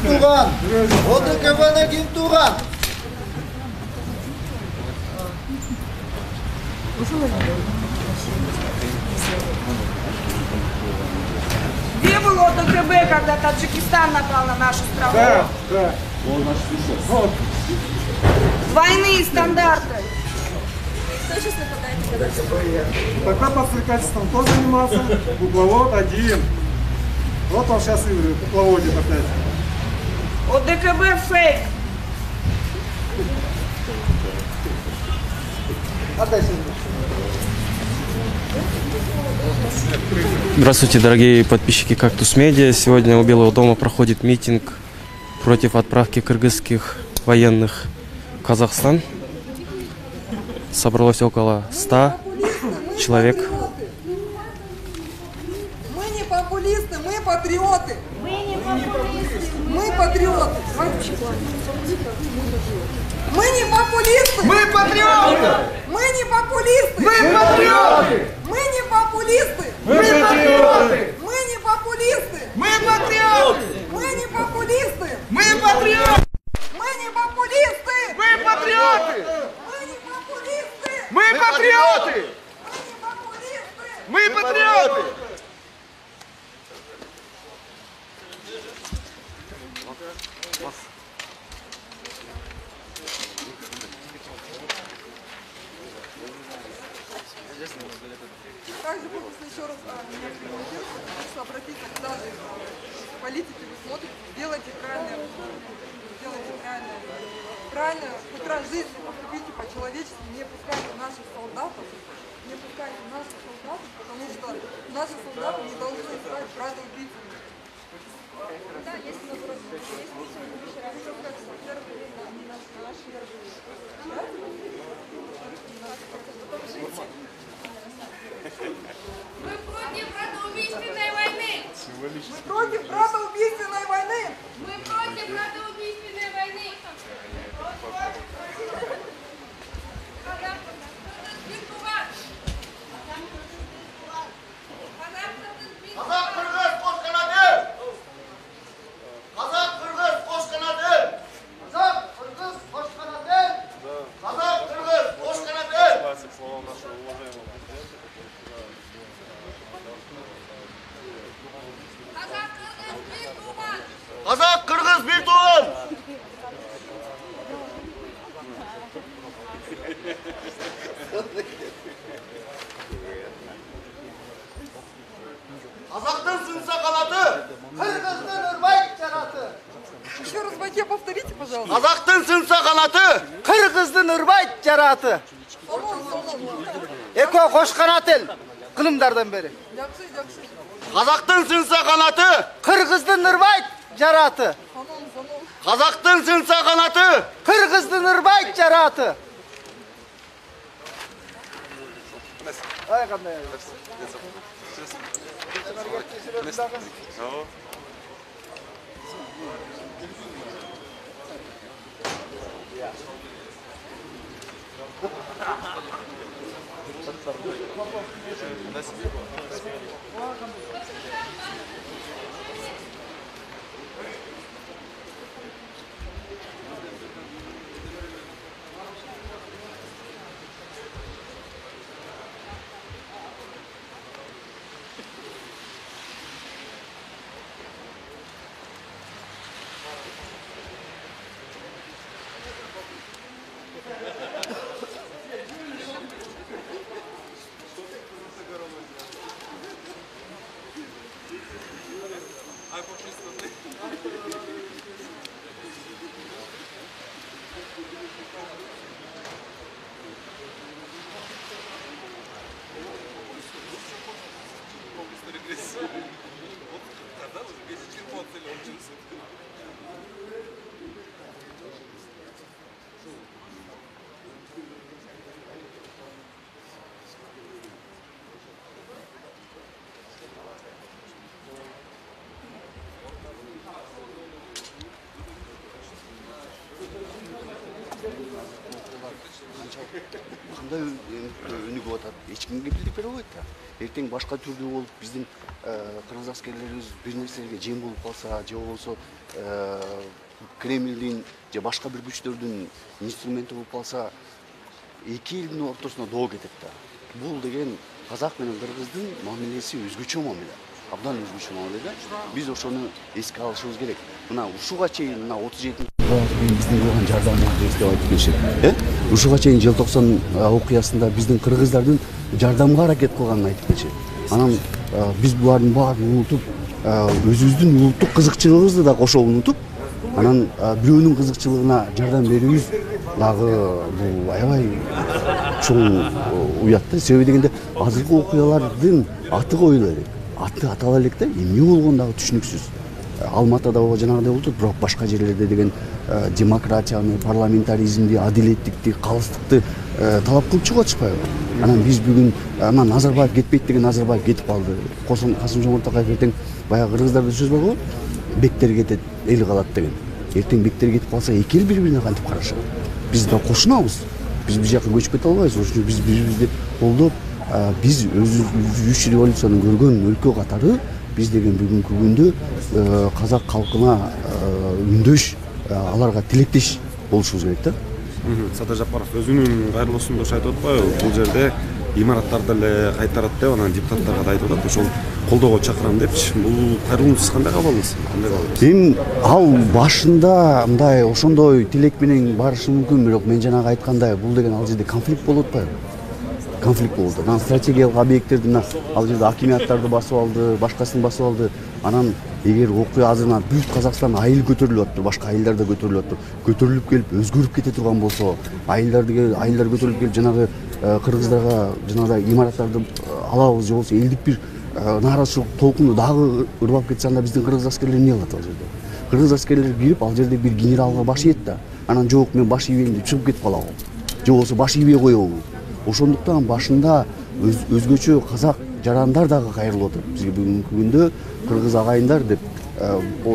туған? ОДКБ-ні кім туған? Где был ОДКБ, когда Таджикистан напал на нашу страну? Да, да. Вот. Двойные стандарты. Тогда подстрекательством кто занимался? Кукловод один. Вот он сейчас и кукловодит опять. ОДКБ фейк. Здравствуйте, дорогие подписчики Кактус Медиа. Сегодня у Белого дома проходит митинг против отправки кыргызских военных в Казахстан. Собралось около 100 человек. Мы не популисты, мы патриоты. Мы не популисты, мы патриоты. Мы не популисты. Мы патриоты! Мы не популисты. Мы патриоты! Мы не популисты. Мы патриоты! Мы не популисты. Мы патриоты! Мы не популисты. Мы патриоты! Мы не популисты. Мы патриоты! Мы не популисты. Мы патриоты! Мы не популисты. Мы патриоты! Также хочется еще раз хочется обратиться к даже политики, вы смотрите, делайте правильное, правильно, хоть раз в жизни поступите по-человечески, не пускайте наших солдатов, потому что наши солдаты не должны стать братьями-убийцами. Да, если наоборот, если Мы против братоубийственной войны! Мы против братоубийственной войны! Мы против братоубийственной войны! Қазақ қырғыз қос қанаты! Қазақ қырғыз қос қанаты! Қазақ қырғыз қос қанаты! Қазақ қырғыз қос қанаты! Қазақ қырғыз бір туған! Қазақтың сынса қанаты, қырғыздың ұрмайт жараты. Еще раз, Баке, повторите, пожалуйста. Қазақтың сынса қанаты, қырғыздың ұрмайт жараты. Эко қош қанатын, қылымдардан бері. Жақсы, жақсы. Қазақтың сынса қанаты, қырғыздың ұрмайт жараты. Қазақтың сынса қанаты, қырғыздың ұрмайт жараты. Ай, қандай. кандай өнүгүп атат, эч кимге билдирип бере албайт да. Эртең башка түрдүү болуп, биздин кыргыз аскерлерибиз бир нерселерге жем болуп калса, же болбосо Кремлдин же башка бир күчтөрдүн инструменти болуп калса, эки элдин ортосуна доо кетет да. Бул деген казак менен кыргыздын мамилеси өзгөчө мамиле. Абдан өзгөчө мамиле. Биз ошону эске алышыбыз керек. Мына ушуга чейин мына 37 биздин кылган жардамыбыз деп айтып келишет. Ушуга чейин желтоқсан окуясында биздин кыргыздардын жардамга аракет кылганын айтып келишет. Анан биз булардын баарын унутуп, өзүбүздүн улуттук кызыкчылыгыбызды да кошо унутуп, анан бирөөнүн кызыкчылыгына жардам берүүбүз дагы бул аябай чоң уят да. Себеби дегенде азыркы окуялардын аты коюла элек. Аты атала элек да, эмне болгондагы түшүнүксүз. Алматыда жанагыдай болуп атат, бирок башка жерлерде деген демократияны, парламентаризмди, адилеттикти, калыстыкты талап кылып чыгып атышпайбы? Анан биз бүгүн анан Назарбаев кетпейт деген Назарбаев кетип калды. Касым-Жомарт Токаев эртең баягы кыргыздарда сөз бар го, бектер кетет, эл калат деген. Эртең бектер кетип калса, эки эл бири-бирине кантип карашат? Биз да кошунабыз. Биз бул жака көчүп кете албайбыз. Ошон үчүн биз бири-бирибизди колдоп, биз өзүбүз 3 революцияны көргөн өлкө катары биз деген бүгүнкү күндө казак калкына үндөш, аларга тилектеш болушубуз керек да. Садыр Жапаров өзүнүн кайрылуусунда ошо айтып атпайбы? Бул жерде имараттарды эле кайтарат деп, анан депутаттарга да айтып атат, ошол колдоого чакырам депчи. Бул кайрылууну сиз кандай кабыл алдыңыз? Кандай кабыл алдыңыз? Эми ал башында мындай ошондой тилек менен барышы мүмкүн, бирок мен жанагы айткандай, бул деген ал жерде конфликт болуп атпайбы? Конфликт болду. Анан стратегиялык объекттерди ал жерде акимияттарды басып алды, башкасын басып алды. Анан эгер окуя азырына бүт Казакстан айыл көтөрүлүп атты, башка айылдар да көтөрүлүп атты. Көтөрүлүп келип өзгөрүп кете турган болсо, айылдар көтөрүлүп келип жанагы кыргыздарга жанагы имараттарды алабыз же болбосо элдик бир нааразычылык толкуну дагы ырбап кетсе, анда биздин кыргыз аскерлери эмне кылат ал жерде? Кыргыз аскерлери кирип ал жерде бир генералга баш ийет да, анан жок мен баш ийбейм деп чыгып кетип калабы? Же болбосо баш ийбей коебу? Ошондуктан башында өзгөчө казак жарандар дагы кайрылып атат. Бизге бүгүнкү күндө кыргыз агайындар деп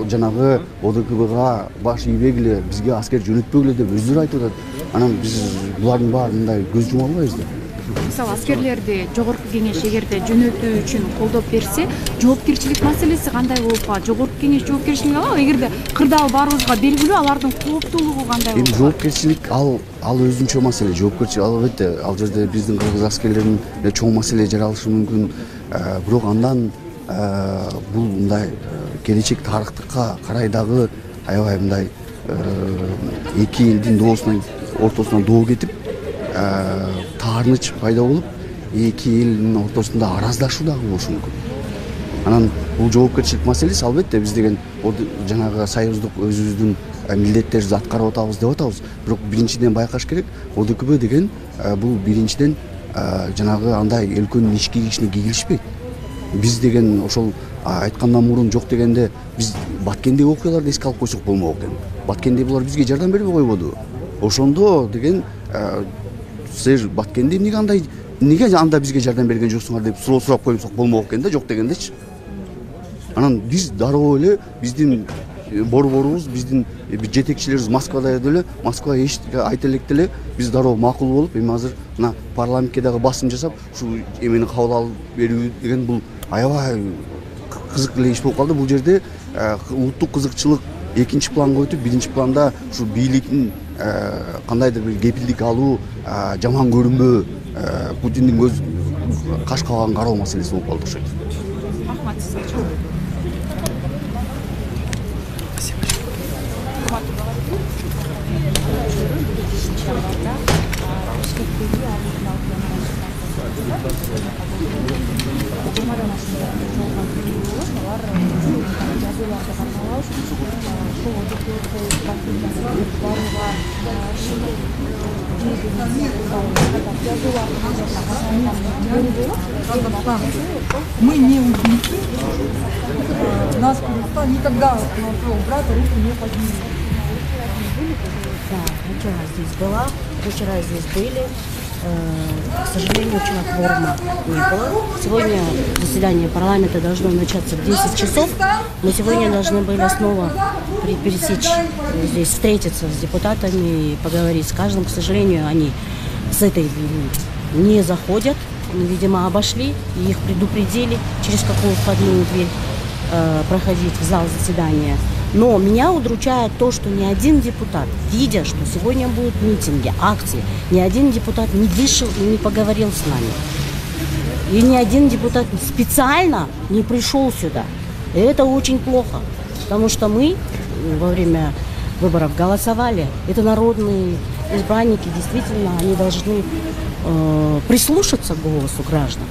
жанагы ОДКБга баш ийбегиле, бизге аскер жөнөтпөгүлө деп өздөрү айтып атат. Анан биз булардын баарын мындай көз жума албайбыз да. Мисалы аскерлерди жогорку кеңеш эгерде жөнөтүү үчүн колдоп берсе, жоопкерчилик маселеси кандай болуп калат? Жогорку кеңеш жоопкерчилик алабы? Эгерде кырдаал баарыбызга белгилүү, алардын кооптуулугу кандай болот? Эми жоопкерчилик ал өзүнчө маселе. Жоопкерчилик албетте ал жерде биздин кыргыз аскерлеринин чоң маселе жаралышы мүмкүн. Бирок андан бул мындай келечек тарыхтыкка карай дагы аябай мындай эки элдин ортосуна доо кетип, таарыныч пайда болуп, эки элдин ортосунда араздашуу дагы болушу мүмкүн. Анан бул жоопкерчилик маселеси албетте биз деген жанагы союздук өзүбүздүн милдеттерибизди аткарып атабыз деп атабыз. Бирок биринчиден байкаш керек, ОДКБ деген бул биринчиден жанагы андай өлкөнүн ички ишине кигилишпейт. Биз деген ошол айткандан мурун жок дегенде биз Баткендеги окуяларды эске алып койсок болмок экен. Баткенде булар бизге жардам бербей койбоду. Ошондо деген сиз Баткенде эмнеге анда бизге жардам берген жоксуңар деп сурап койсок болмок экен да, жок дегендечи. Анан биз дароо эле биздин борборубуз, биздин жетекчилерибиз Москвада деле, Москва айта элек деле, биз дароо макул болуп, эми азыр мына парламентке дагы басым жасап, ушул эмени кабыл алып берүү деген бул аябай кызык эле иш болуп калды. Бул жерде улуттук кызыкчылык экинчи планга өтүп, биринчи планда ушу бийликтин кандайдыр бир кепилдик алуу, жаман көрүнбөө, Путиндин көз каш кабагын кароо маселеси болуп калды окшойт. Рахмат сизге. Мы не убийцы, нас Казахстан никогда на своего брата руку не поднимет. Да, вчера здесь была, вчера здесь были. К сожалению, вчера кворума не было. Сегодня заседание парламента должно начаться в 10 часов. Мы сегодня должны были снова пересечь здесь, встретиться с депутатами и поговорить с каждым. К сожалению, они с этой не заходят. Видимо, обошли, и их предупредили, через какую входную дверь проходить в зал заседания. Но меня удручает то, что ни один депутат, видя, что сегодня будут митинги, акции, ни один депутат не вышел и не поговорил с нами. И ни один депутат специально не пришел сюда. И это очень плохо, потому что мы во время выборов голосовали. Это народные избранники, действительно, они должны прислушаться к голосу граждан,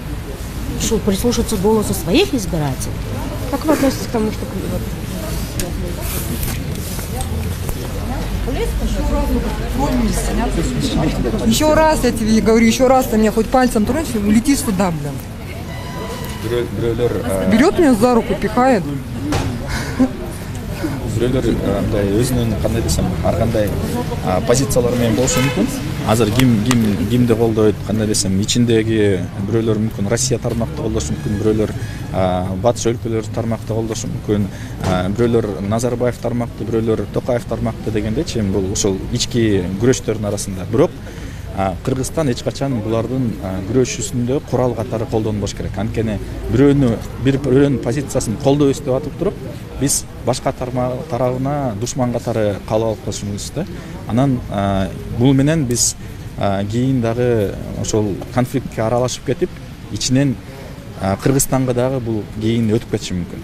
прислушаться к голосу своих избирателей. Как вы относитесь к тому, что... Еще раз, я тебе говорю, еще раз, ты меня хоть пальцем тронешь, улетишь сюда, блин. Берет меня за руку, пихает. Біреулер өзінің қандай десем ар кандай позицияларымен болушу мүмкүн. Азыр кимди колдойт, кандай десем ичиндеги бирөөлөр мүмкүн Россия тармакты колдошу мүмкүн, бирөөлөр батыш өлкөлөр тармакты колдошу мүмкүн, бирөөлөр Назарбаев тармакты, бирөөлөр Токаев тармакты дегендечи бул ошол ички күрөштөрдүн арасында. Бирок Кыргызстан эч качан булардын күрөшүүсүндө курал катары колдонбош керек. Анткени бирөөнүн позициясын колдойбуз деп атып туруп, биз башка тарабына душман катары калып алып калышыбыз да. Анан бул менен биз кийин дагы ошол конфликтке аралашып кетип, ичинен Кыргызстанга дагы бул кийин өтүп кетиши мүмкүн.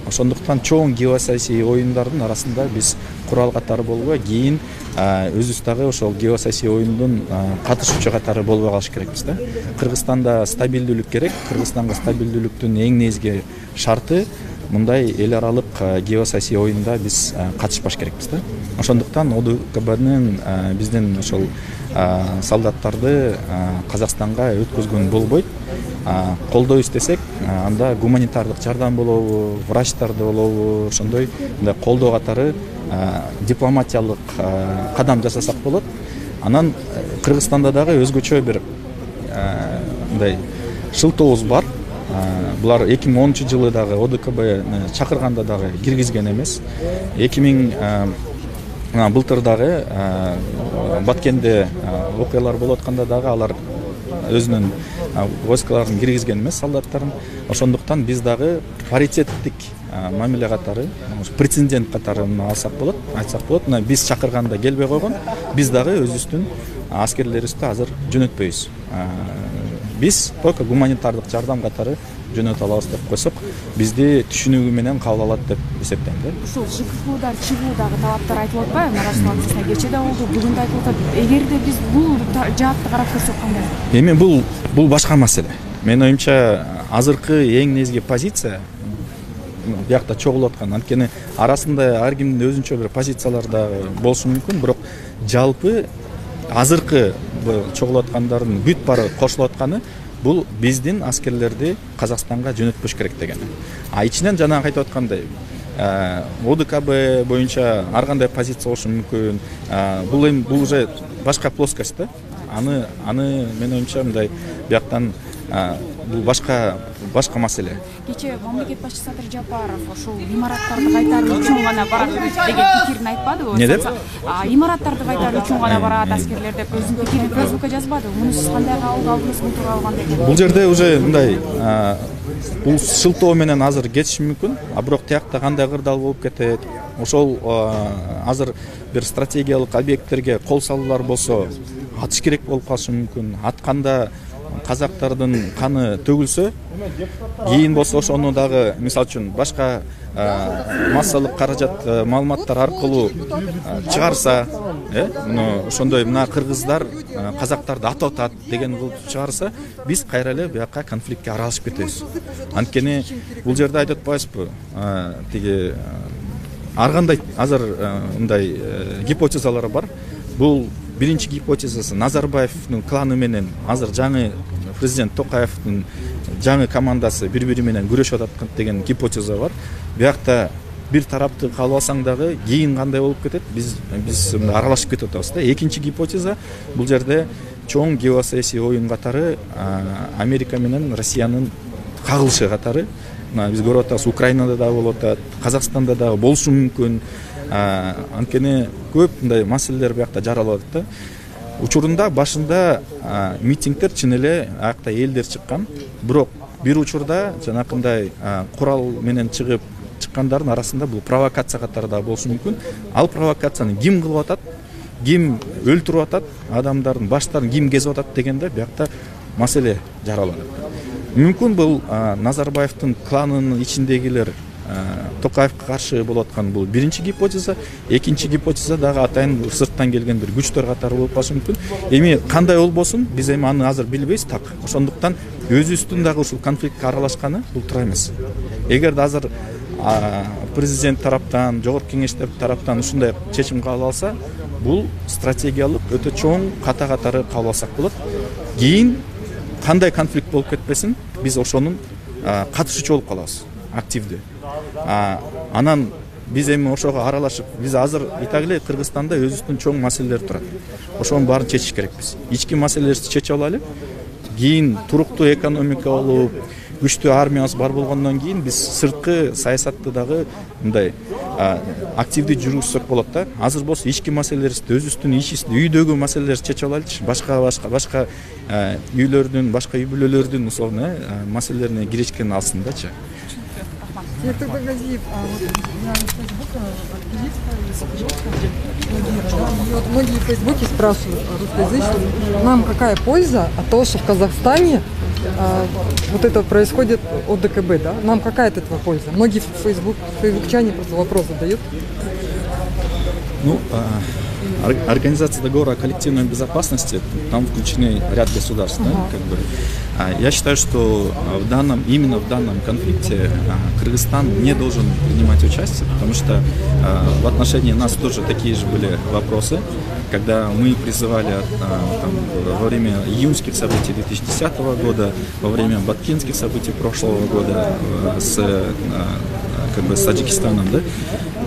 Ошондуктан чоң геосаясий оюндардын арасында биз курал катары болбой, кийин өзүбүз дагы ошол геосаясий оюндун катышуучу катары болбой калыш керекпиз да. Кыргызстанда стабилдүүлүк керек. Кыргызстанга стабилдүүлүктүн эң негизги шарты мындай эл аралык геосаясий оюнда биз катышпаш керекпиз да. Ошондуктан ОДКБнын биздин ошол солдаттарды Казакстанга өткөзгөн болбойт. Колдойбуз десек, анда гуманитардык жардам болобу, врачтарды болобу, ошондой колдоо катары дипломатиялык кадам жасасак болот. Анан Кыргызстанда дагы өзгөчө бир мындай шылтообуз бар. Булар 2010-жылы дагы ОДКБ чакырганда дагы киргизген эмес. 2000 былтыр дагы Баткенде окуялар болуп атканда дагы алар өзүнүн войскаларын киргизген эмес, солдаттарын. Ошондуктан биз дагы паритеттик мамиле катары, прецедент катары алсак болот, айтсак болот. Мына биз чакырганда келбей койгон, биз дагы өзүбүздүн аскерлерибизди азыр жөнөтпөйбүз. Биз только гуманитардык жардам катары жөнөтө алабыз деп койсок, бизди түшүнүүгү менен кабыл алат деп эсептейм да. Ушул ЖКХудан чыгуудагы талаптар айтылып атпайбы? Нарашландысына кече да болду, бүгүн да айтылып атат. Эгерде биз бул жаатты карап көрсөк кандай? Эми бул башка маселе. Менин оюмча, азыркы эң негизги позиция биякта чогулуп аткан. Анткени арасында ар кимдин өзүнчө бир позициялар да болушу мүмкүн, бирок жалпы азыркы чогулуп аткандардын бүт баары кошулуп атканы бул биздин аскерлерди Казакстанга жөнөтпөш керек деген. Ичинен жанагы айтып аткандай, ОДКБ боюнча ар кандай позиция болушу мүмкүн. Бул уже башка плоскость да. Аны менин оюмча мындай бияктан бул башка маселе. Кече мамлекет башчысы Садыр Жапаров ошол имараттарды кайтаруу үчүн гана барат деген пикирин айтпадыбы? Эмне деп? Имараттарды кайтаруу үчүн гана барат аскерлер деп өзүнүн пикирин Фейсбукка жазбадыбы? Муну сиз кандай кабыл алдыңыз, бул тууралуу кандай? Бул жерде уже мындай бул шылтоо менен азыр кетиши мүмкүн, бирок тиякта кандай кырдаал болуп кетет? Ошол азыр бир стратегиялык объекттерге кол салуулар болсо, атыш керек болуп калышы мүмкүн. Атканда казактардын каны төгүлсө, кийин болсо ошону дагы мисалы үчүн башка массалык каражат маалыматтар аркылуу чыгарса, ошондой мына кыргыздар казактарды атып атат деген кылып чыгарса, биз кайра эле бияка конфликтке аралашып кетебиз. Анткени бул жерде айтып атпайбызбы? Тиги ар кандай азыр мындай гипотезалар бар. Бул биринчи гипотезасы Назарбаевдин кланы менен азыр жаңы президент Токаевдин жаңы командасы бири-бири менен күрөшүп атат деген гипотеза бар. Биякта бир тарапты калып алсаң дагы кийин кандай болуп кетет? Биз аралашып кетип атабыз да. Экинчи гипотеза бул жерде чоң геосаясий оюн катары Америка менен Россиянын кагылышы катары. Биз көрүп атабыз, Украинада да болуп атат, Казакстанда да болушу мүмкүн. Анткени көп мындай маселелер биякта жаралып атат да. учурунда башында митингдер чын эле аякта элдер чыккан, бирок бир учурда жанакындай курал менен чыккандардын арасында бул провокация катары да болушу мүмкүн. Ал провокацияны ким кылып атат, ким өлтүрүп атат, адамдардын баштарын ким кезип атат дегенде биякта маселе жараланат. Мүмкүн бул Назарбаевдин кланынын ичиндегилер Токаевка каршы болуп аткан бул биринчи гипотеза, экинчи гипотеза дагы атайын сырттан келген бир күчтөр катары болуп калышы мүмкүн. Эми кандай болбосун, биз эми аны азыр билбейбиз так. Ошондуктан өзүбүздүн дагы ушул конфликтке аралашканы бул туура эмес. Эгерде азыр президент тараптан, жогорку кеңештер тараптан ушундай чечим кабыл алса, бул стратегиялык өтө чоң ката-катары кабыл алсак болот. Кийин кандай конфликт болуп кетпесин, биз ошонун катышуучу болуп калабыз, активдүү. Анан биз эми ошого аралашып, биз азыр итагыле Кыргызстанда өзүбүздүн чоң маселелер турат. Ошонун баарын чечиш керекпиз. Ички маселелерди чечип алалы. Кийин туруктуу экономика болуп, күчтүү армиябыз бар болгондон кийин биз сырткы саясатты дагы мындай активдүү жүргүзсөк болот да. Азыр болсо ички маселелерди өзүбүздүн ичибизде, үйдөгү маселелерди чечип алайлычы. Башка үйлөрдүн, башка үй бүлөлөрдүн маселелерине киришкен алсындачы. Виктор Багазиев, я в Фейсбуке активист, многие в Фейсбуке спрашивают русскоязычных, нам какая польза от того, что в Казахстане вот это происходит от ДКБ, да? Нам какая от этого польза? Многие фейсбукчане просто вопрос задают. Ну, Организация договора о коллективной безопасности, там включены ряд государств. Да, как бы. Я считаю, что именно в данном конфликте Кыргызстан не должен принимать участие, потому что в отношении нас тоже такие же были вопросы, когда мы призывали во время июньских событий 2010 года, во время баткинских событий прошлого года с Таджикистаном, да,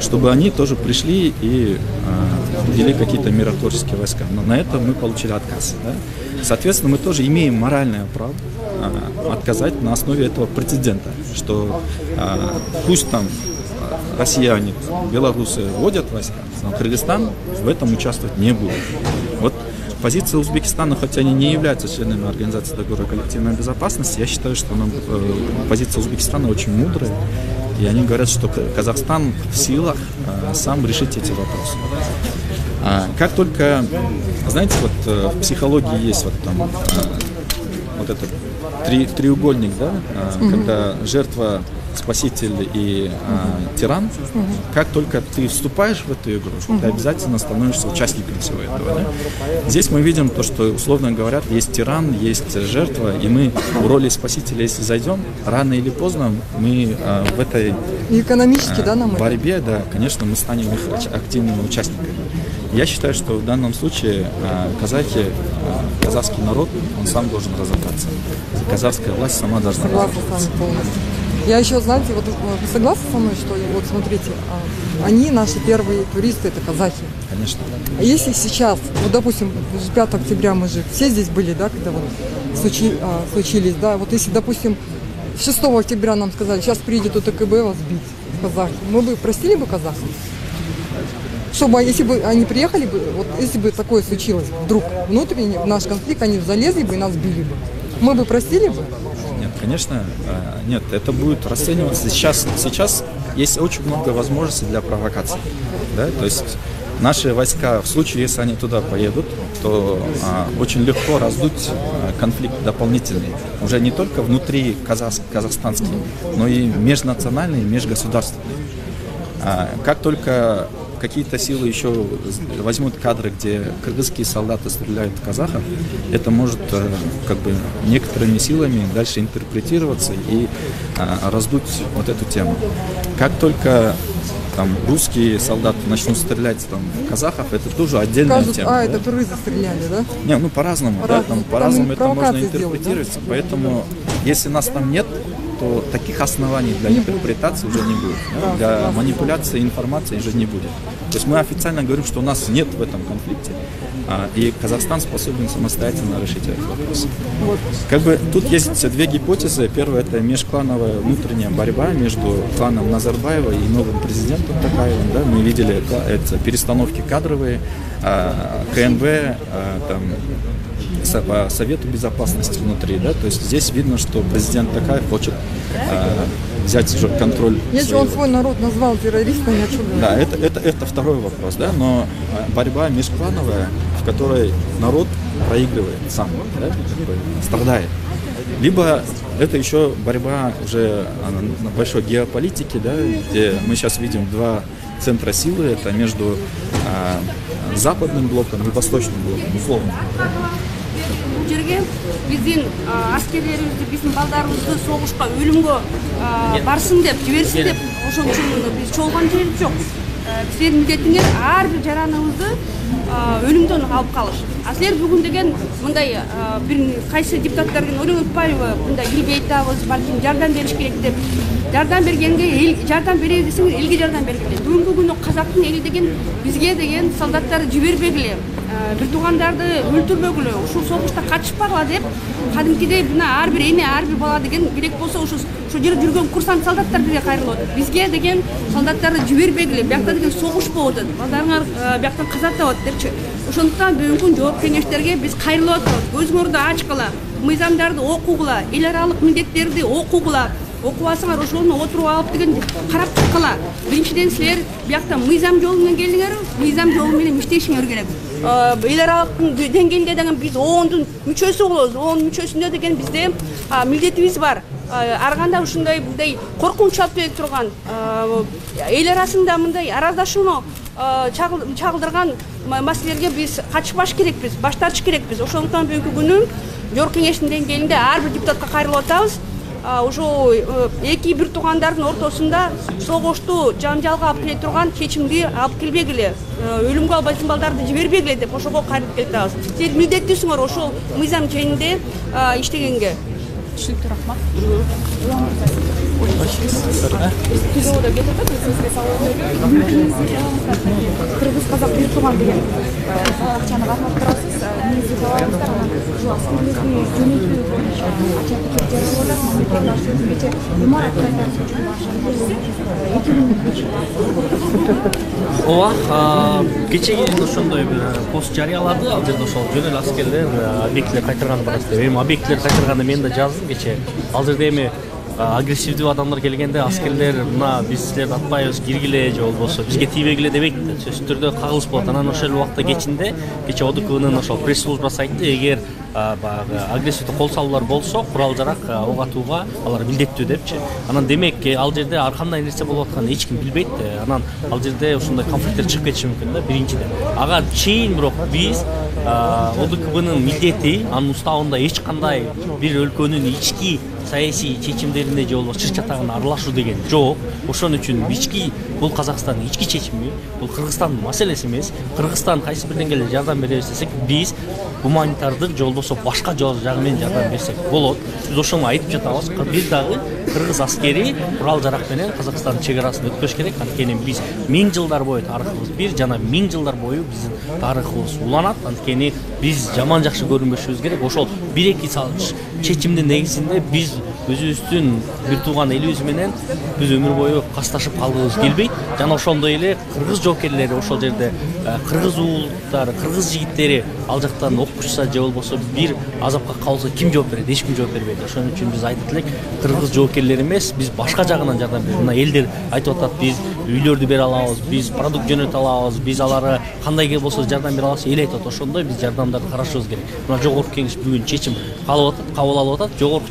чтобы они тоже пришли и ввели какие-то миротворческие войска. Но на это мы получили отказ. Да? Соответственно, мы тоже имеем моральное право отказать на основе этого прецедента, что пусть там россияне, белорусы вводят войска, но Кыргызстан в этом участвовать не будет. Вот позиция Узбекистана, хотя они не являются членами Организации договора о коллективной безопасности, я считаю, что позиция Узбекистана очень мудрая. И они говорят, что Казахстан в силах сам решить эти вопросы. Как только, знаете, вот в психологии есть вот там вот этот треугольник, да, когда жертва, спаситель и тиран, как только ты вступаешь в эту игру, ты обязательно становишься участником всего этого. Да? Здесь мы видим то, что, условно говоря, есть тиран, есть жертва, и мы в роли спасителя, если зайдем, рано или поздно мы в этой борьбе, да, конечно, мы станем их активными участниками. Я считаю, что в данном случае казахи, казахский народ, он сам должен разобраться. Казахская власть сама должна разобраться. Я еще, знаете, вот вы согласны со мной, что вот смотрите, они наши первые туристы, это казахи. Конечно. А если сейчас, вот допустим, 5 октября мы же все здесь были, да, когда вот случились, да, вот если, допустим, 6 октября нам сказали, сейчас приедет УТКБ вас бить, казахи, мы бы простили бы казахов? Чтобы, если бы они приехали бы, вот если бы такое случилось, вдруг внутренний наш конфликт, они залезли бы и нас били бы, мы бы простили бы? Нет, конечно, нет, это будет расцениваться. Сейчас есть очень много возможностей для провокаций. Да? То есть наши войска, в случае, если они туда поедут, то очень легко раздуть конфликт дополнительный. Уже не только внутри казахстанский, но и межнациональный, межгосударственный. Как только какие-то силы еще возьмут кадры, где кыргызские солдаты стреляют в казахов, это может как бы некоторыми силами дальше интерпретироваться и раздуть вот эту тему. Как только там русские солдаты начнут стрелять там в казахов, это тоже отдельная тема. Это кыргызы стреляли, да? Не, по-разному, да, по-разному это можно интерпретироваться. Поэтому, если нас там нет, то таких оснований для интерпретации уже не будет. Да? Для манипуляции информацией уже не будет. То есть мы официально говорим, что у нас нет в этом конфликте. И Казахстан способен самостоятельно решить этот вопрос. Как бы тут есть две гипотезы. Первая — это межклановая внутренняя борьба между кланом Назарбаева и новым президентом Токаевым. Да? Мы видели это перестановки кадровые, КНБ, там, по Совету Безопасности внутри, да, то есть здесь видно, что президент Токаев хочет взять уже контроль. Если он свой народ назвал террористами, да, это второй вопрос, да, но борьба межклановая, в которой народ проигрывает сам, да, страдает. Либо это еще борьба уже на большой геополитике, да, где мы сейчас видим два центра силы, это между западным блоком и восточным блоком, условно. Жерге биздин аскерлерибизди, биздин балдарыбызды согушка өлүмгө барсын деп жиберсин деп ошон үчүн биз чогулган жерибиз жок. Силердин милдетиңер ар бир жараныбызды өлүмдөн алып калыш. А силер бүгүн деген мындай бир кайсы депутаттар ойлонуп атпайбы, мындай элге айтабыз, балким жардам бериш керек деп. Жардам бергенге жардам беребиз десеңиз элге жардам бергиле. Бүгүнкү күнү казактын эли деген бизге деген солдаттарды жибербегиле. Бир туугандарды өлтүрбөгүлө, ушул согушта катышпагыла деп кадимкидей мына ар бир эне, ар бир бала деген керек болсо ошол жерде жүргөн курсант солдаттар бизге кайрылып атат. Бизге деген солдаттарды жибербегиле, биякта деген согуш болуп атат. Балдарыңар бияктан каза табат депчи. Ошондуктан бүгүнкү жооп кеңештерге биз кайрылып атабыз. Көзүңөрдү ачкыла, мыйзамдарды окугула, эл аралык милдеттерди окугула. Окубасыңар ошону отуруп алып деген карап чыккыла. Биринчиден силер биякта мыйзам жолу менен келдиңер, мыйзам жолу менен иштешиңер керек. Эл аралык деңгээлде деген биз ООНдун мүчөсү болобуз. ООН мүчөсүндө деген бизде милдетибиз бар. Ар кандай ушундай мындай коркунуч алып келе турган, эл арасында мындай араздашууну чагылдырган маселелерге биз катышпаш керекпиз, баш тартыш керекпиз. Ошондуктан бүгүнкү күнү жогорку кеңештин деңгээлинде ар бир депутатка кайрылып атабыз. Ошо эки бир туугандардын ортосунда согушту жанжалга алып келе турган чечимди алып келбегиле, өлүмгө албайтын балдарды жибербегиле деп ошого кайрылып келип атабыз. Силер милдеттүүсүңөр ошол мыйзам жөнүндө иштегенге. Түшүнүктүү, рахмат. Кыргыз казак бир тууган деген акчаны кармап турасыз. Негизи талабыңыздар ушул аскерлерди жөнөтүү боюнча ача пикир жарыялап имарат кайтарыш үчүн ооба, кечеги ошондой бир пост жарыялады. Ал жерде ошол жөн эле аскерлер объектилер кайтарган барасыз деп. Эми объектилер кайтарганда мен да жаздым кече. Ал жерде эми агрессивдүү адамдар келгенде аскерлер мына биз силерди атпайбыз, киргиле же болбосо бизге тийбегиле дебейт. Сөзсүз түрдө кагылыш болот. Анан ошол убакта кечинде кече ОДКБнын ошол пресс службасы айтты, эгер баягы агрессивдүү кол салуулар болсо курал жарак ок атууга алар милдеттүү депчи. Анан демек ал жерде ар кандай нерсе болуп атканын эч ким билбейт. Анан ал жерде ушундай конфликттер чыгып кетиши мүмкүн да, биринчиден. Ага чейин бирок биз ОДКБнын милдети, анын уставында эч кандай бир өлкөнүн ички саясий чечимдерине же болбосо чыр чатагына аралашуу деген жок. Ошон үчүн ички бул Казакстандын ички чечими, бул Кыргызстандын маселеси эмес. Кыргызстан кайсы бир деңгээлде жардам беребиз десек, биз гуманитардык же болбосо башка жагы менен жардам берсек болот. Биз ошону айтып жатабыз. Бир дагы кыргыз аскери курал жарак менен Казакстандын чек арасын өтпөш керек. Анткени биз 1000 жылдар бою тарыхыбыз бир, жана 1000 жылдар бою биздин тарыхыбыз уланат. Анткени биз жаман жакшы көрүнбөшүбүз керек. Ошол 1-2 чечимдин негизинде биз өзүбүздүн бир тууган элибиз менен биз өмүр бою касташып калгыбыз келбейт. Жана ошондой эле кыргыз жоокерлери ошол жерде кыргыз уулдары, кыргыз жигиттери ал жактан окушса же болбосо бир азапка калса ким жооп берет? Эч ким жооп бербейт. Ошон үчүн биз айтып элек, кыргыз жоокерлери эмес, биз башка жагынан жардам беребиз. Мына элдер айтып атат, биз үйлөрдү бере алабыз, биз продукт жөнөтө алабыз, биз аларга кандай болсо жардам бере алабыз. Эл айтып атат, ошондой биз жардамдарды карашыбыз керек. Мына жогорку кеңеш бүгүн чечим кабыл алып атат. Жогорку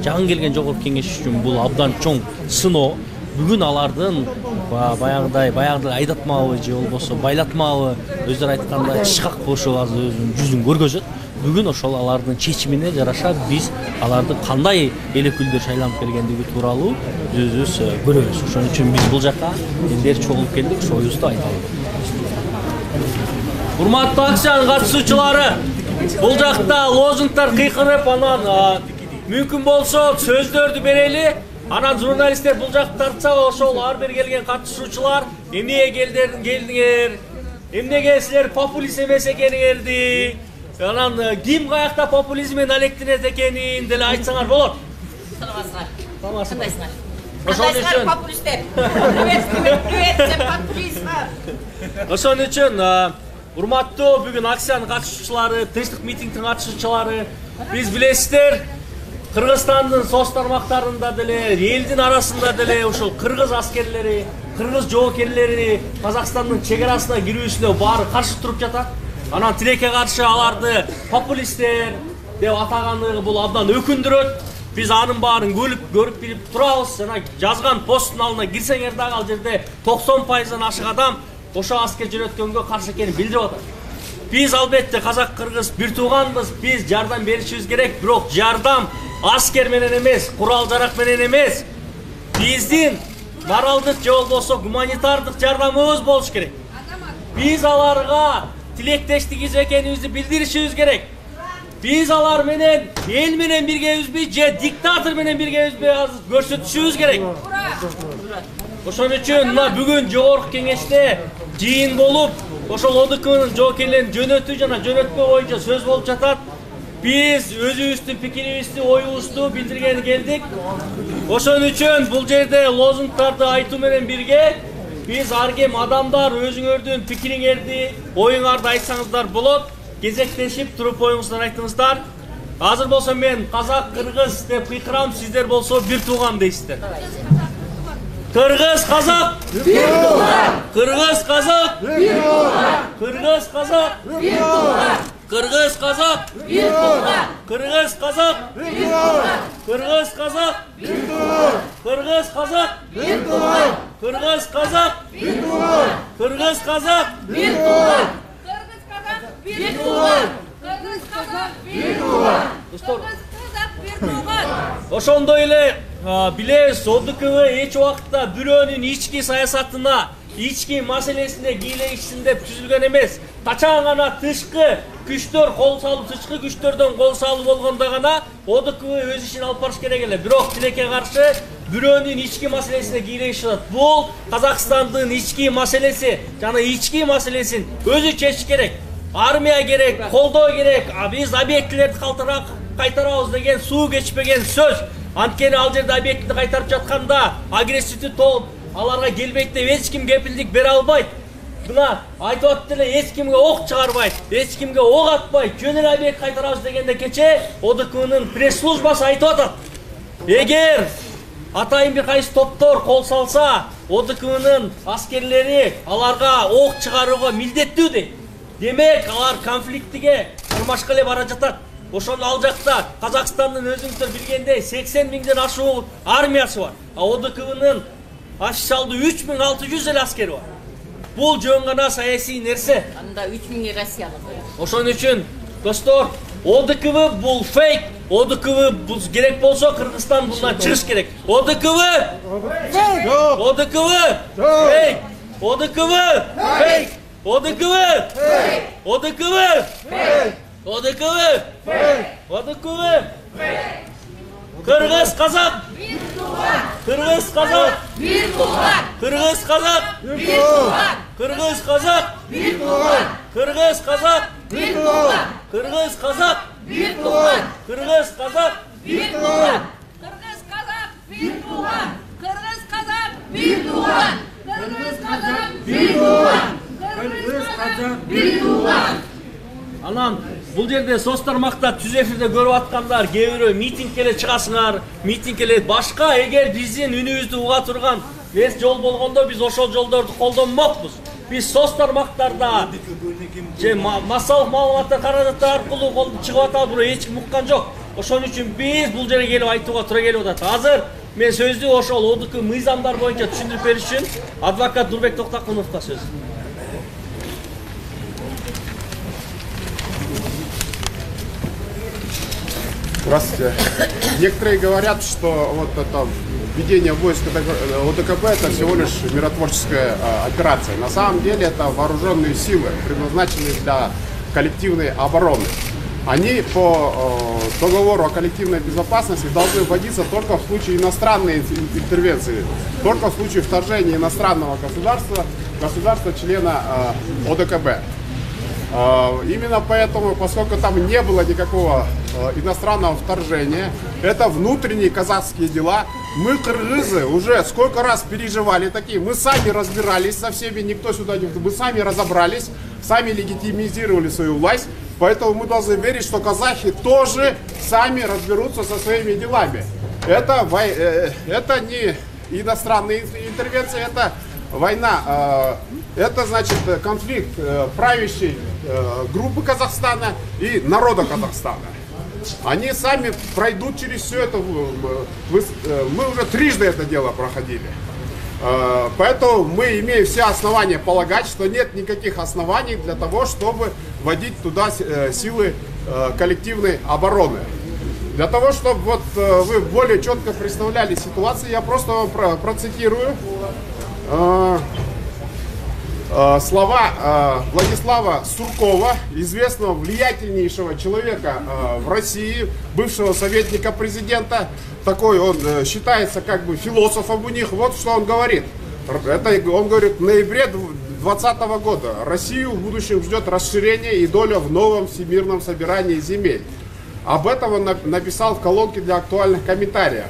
жагын келген жогорку кеңеш үчүн бул абдан чоң сыноо. Бүгүн алардын баягыдай айдатмабы же болбосо байлатмабы, өздөрү айтканда чычкак болушу өзүнүн жүзүн көргөзөт. Бүгүн ошол алардын чечимине жараша биз аларды кандай эл өкүлдөр шайланып келгендиги тууралуу өзүбүз көрөбүз. Ошон үчүн биз бул жака элдер чогулуп келдик, ошоюбузду айталы. Урматтуу акциянын катышуучулары, бул жакта лозунгдар кыйкырып, анан мүмкүн болсо сөздөрдү берели. Анан журналисттер бул жакты тартса, ошол ар бир келген катышуучулар эмнеге келдиңер? Эмнеге силер популист эмес экениңерди? Анан ким каякта популизмден алектенет экенин деле айтсаңар болот. Саламатсыздар. Кандайсыңар? Кандайсыңар популисттер? Привет, популизм. Ошон үчүн урматтуу бүгүн акциянын катышуучулары, тынчтык митингдин катышуучулары, биз билесиздер, Кыргызстандын соц тармактарында деле, элдин арасында деле ушул кыргыз аскерлери, кыргыз жоокерлери Казакстандын чегарасына кирүүсүнө баары каршы туруп жатат. Анан тилекке каршы аларды популисттер деп атаганы бул абдан өкүндүрөт. Биз анын баарын көрүп билип турабыз. Жана жазган посттун алдына кирсеңер дагы ал жерде 90%-дан ашык адам ошо аскер жөнөткөнгө каршы экенин билдирип атат. Биз албетте казак-кыргыз бир тууганбыз. Биз жардам беришибиз керек, бирок жардам аскер менен эмес, курал жарак менен эмес. Биздин моралдык же болбосо гуманитардык жардамыбыз болуш керек. Биз аларга тилектештигибиз экенибизди билдиришибиз керек. Биз алар менен эл менен биргебизби же диктатор менен биргебизби көрсөтүшүбүз керек. Ошон үчүн мына бүгүн жогорку кеңеште жыйын болуп, ошол ОДКнын жоокерлерин жөнөтүү жана жөнөтпөө боюнча сөз болуп жатат. Биз өзүбүздүн пикирибизди, оюбузду билдиргени келдик. Ошон үчүн бул жерде лозунгдарды айтуу менен бирге биз ар ким адамдар өзүңөрдүн пикириңерди, оюңарды айтсаңыздар болот. Кезектешип туруп оюңуздар айтыңыздар. Азыр болсо мен казак, кыргыз деп кыйкырам, сиздер болсо бир тууган дейсиздер. Кыргыз казак, бир тууган. Кыргыз казак, бир тууган. Кыргыз казак, бир тууган. Кыргыз казак, бир тууган. Кыргыз казак, бир тууган. Кыргыз казак, бир тууган. Кыргыз казак, бир тууган. Кыргыз казак, бир тууган. Кыргыз казак, бир тууган. Bir tuğan. Kırgız kazak bir tuğan. Kırgız kazak bir tuğan. Ошондой эле билебиз, ОДКБ эч убакытта бирөөнүн ички саясатына, ички маселесине кийлегишсин деп түзүлгөн эмес. Качан гана тышкы күчтөр кол салып, тышкы күчтөрдөн кол салып болгондо гана ОДКБ өз ишин алып барыш керек эле. Бирок тилекке каршы бирөөнүн ички маселесине кийлегиш жатат. Бул Казакстандын ички маселеси жана ички маселесин өзү чечиш керек. Армия керек, колдоо керек, биз объектилерди кайтарабыз деген суу кечпеген сөз. Анткени ал жерде объектти кайтарып жатканда агрессивдүү топ аларга келбейт деп эч ким кепилдик бере албайт. Мына айтып атты эле, эч кимге ок чыгарбайт, эч кимге ок атпайт, жөн эле объект кайтарабыз дегенде кече ОДКнын пресс-службасы айтып атат. Эгер атайын бир кайсы топтор кол салса, ОДКнын аскерлери аларга ок чыгарууга милдеттүү дейт. Демек, алар конфликтиге ырмашка эле бара жатат. Ошону ал жакта Казакстандын өзүңүздөр билгендей 80 миңден ашуу армиясы бар. ОДКнын официалдуу 3600 эле аскери бар. Бул жөн гана саясий нерсе. Анда 3000 Россиялык. Ошон үчүн достор, ОДКБ бул фейк. ОДКБ бул керек болсо Кыргызстан bundan чыгыш керек. ОДКБ фейк. ОДКБ фейк. ОДКБ фейк. ОДКБ фейк. ОДКБ фейк. ОДКБ фейк. ОДКБ фейк. Кыргыз казак бир тууган. Кыргыз казак бир тууган. Кыргыз казак бир тууган. Кыргыз казак бир тууган. Кыргыз казак бир тууган. Кыргыз казак бир тууган. Кыргыз казак бир тууган. Kırgız kazak bir tuğan. Kırgız kazak bir tuğan. Kırgız kazak bir tuğan. Kırgız kazak bir tuğan. Анан бул жерде соц тармакта түз эфирде көрүп аткандар, кээ бирөө митингке эле чыгасыңар, митингке эле башка, эгер биздин үнүбүздү уга турган эс жол болгондо биз ошол жолдорду колдонмокпуз. Биз соц тармактарда же массалык маалыматтар каражаттар аркылуу чыгып атабыз, бирок эч ким уккан жок. Ошон үчүн биз бул жерге келип айтууга туура келип атат. Азыр мен сөздү ошол ОДК мыйзамдар боюнча түшүндүрүп бериш үчүн адвокат Нурбек Токтакуновго сөз. Здравствуйте. Некоторые говорят, что вот это введение войск ОДКБ это всего лишь миротворческая операция. На самом деле это вооруженные силы, предназначенные для коллективной обороны. они по договору о коллективной безопасности должны вводиться только в случае иностранной интервенции, только в случае вторжения иностранного государства-члена ОДКБ. Именно поэтому, поскольку там не было никакого иностранного вторжения, это внутренние казахские дела. Мы, кыргызы, уже сколько раз переживали такие, мы сами разбирались со всеми, никто сюда не... Мы сами разобрались, сами легитимизировали свою власть, поэтому мы должны верить, что казахи тоже сами разберутся со своими делами. Это не иностранные интервенции, это война, это значит конфликт правящей группы Казахстана и народа Казахстана. Они сами пройдут через все это. Мы уже трижды это дело проходили. Поэтому мы имеем все основания полагать, что нет никаких оснований для того, чтобы вводить туда силы коллективной обороны. Для того, чтобы вот вы более четко представляли ситуацию, я просто вам процитирую слова Владислава Суркова, известного влиятельнейшего человека в России, бывшего советника президента. Такой он считается как бы философом у них. Вот что он говорит. Он говорит, в ноябре 2020 года Россию в будущем ждет расширение и доля в новом всемирном собирании земель. Об этом он написал в колонке для актуальных комментариев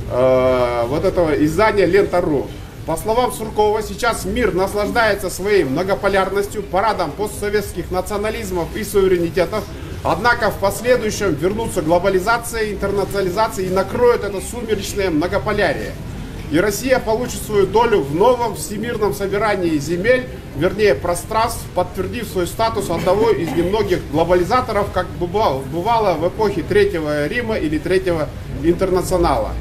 вот этого издания Лента.ру. По словам Суркова, сейчас мир наслаждается своей многополярностью, парадом постсоветских национализмов и суверенитетов, однако в последующем вернутся глобализация, интернационализация и накроют это сумеречное многополярие. И Россия получит свою долю в новом всемирном собирании земель, вернее пространств, подтвердив свой статус одного из немногих глобализаторов, как бывало в эпохе Третьего Рима или Третьего Интернационала.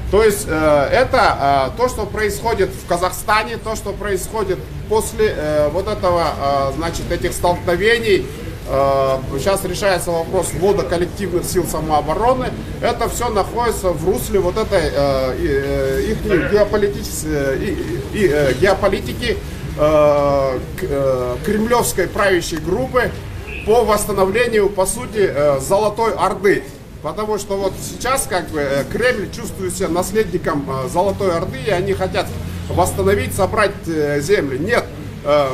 То есть это то, что происходит в Казахстане, то, что происходит после вот этого, значит, этих столкновений. Сейчас решается вопрос ввода коллективных сил самообороны. Это все находится в русле вот этой их геополитики кремлевской правящей группы по восстановлению, по сути, Золотой Орды. Потому что вот сейчас как бы Кремль чувствует себя наследником Золотой Орды, и они хотят восстановить, собрать земли. Нет,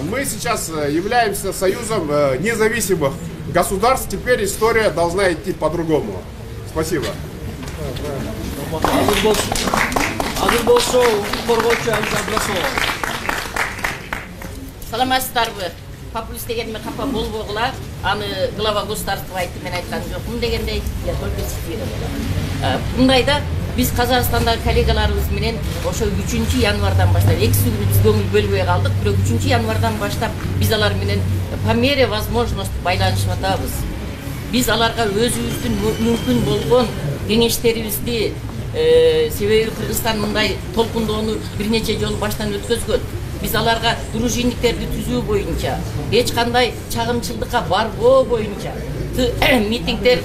мы сейчас являемся союзом независимых государств, теперь история должна идти по-другому. Спасибо. Саламатсыздарбы? Популист дегенме капа болбогула, аны глава государства айтты, мен айткан жокмун дегендей, я только цитирую. Мындайда биз Казакстандагы коллегаларыбыз менен ошо 3 январдан баштап, экиси күнү биз көңүл бөлбөй калдык, бирок 3 январдан баштап биз алар менен по мере возможности байланышып атабыз. Биз аларга өзүбүздүн мүмкүн болгон кеңештерибизди, себеби Кыргызстан мындай толкундоону бир нече жолу баштан өткөзгөн. Biz alarga дружинниктерди түзүү боюнча, эч кандай чагымчылдыкка барбоо боюнча, митингдер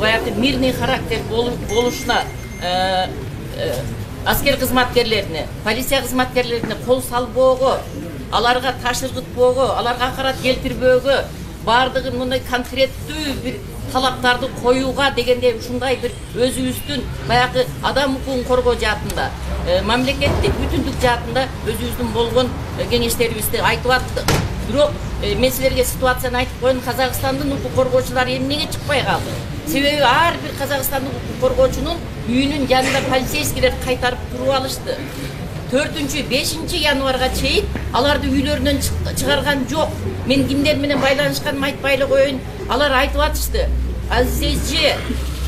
баягы мирный характер болушуна аскер кызматкерлерине, полиция кызматкерлерине кол салбоого, аларга таш ыргытпоого, аларга акарат келтирбөөгө, бардыгын мындай конкреттүү бир талаптарды коюуга дегенде ушундай бир өзүбүздүн баягы адам укугун коргоо жаатында, мамлекеттик бүтүндүк жаатында өзүбүздүн болгон кеңештерибизди айтып аттык. Бирок мен силерге ситуацияны айтып коеюн, Казакстандын укук коргоочулары эмнеге чыкпай калды? Себеби ар бир Казакстандын укук коргоочунун үйүнүн жанында полицейскийлер кайтарып туруп алышты. 4-5 январга чейин аларды үйлөрүнөн чыгарган жок. Мен кимдер менен байланышканымды айтпай эле коеюн. Алар айтып атышты. Азиз,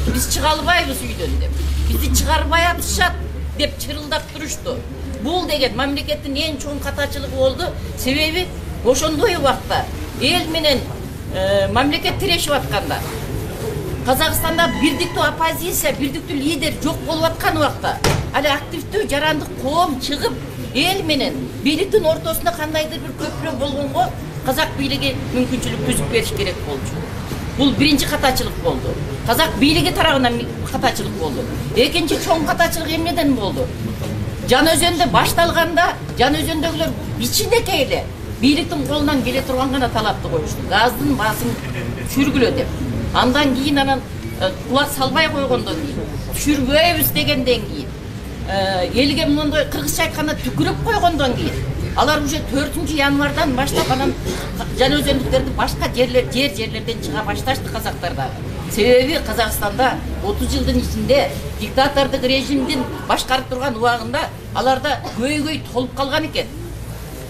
биз чыга албайбыз үйдөн деп. Бизди чыгарбай атышат деп чырылдап турушту. Бул деген мамлекеттин эң чоң катачылыгы болду. Себеби ошондой убакта эл менен мамлекет тирешип атканда, Казакстанда бирдиктүү оппозиция, бирдиктүү лидер жок болуп аткан убакта, али активдүү жарандык коом чыгып, эл менен бийликтин ортосунда кандайдыр бир көпүрө болгонго казак бийлиги мүмкүнчүлүк түзүп бериш керек болчу. Бул биринчи катачылык болду. Казак бийлиги тарабынан катачылык болду. Экинчи чоң катачылык эмнеден болду? Жан өзөндө башталганда, Жан өзөндөгүлөр кичинекей эле бийликтин колунан келе турган гана талапты коюшту. Газдын баасын түшүргүлө деп. Андан кийин анан кулак салбай койгондон кийин, түшүрбөйбүз дегенден кийин, элге мондой кыргызча айтканда түкүрүп койгондон кийин, алар уже 4 январдан баштап анан жаңы өзөндүктөрдү башка жерлерден чыга башташты казактарда. Себеби Казакстанда 30 жылдын ичинде диктатордук режимдин башкарып турган убагында аларда көйгөй толуп калган экен.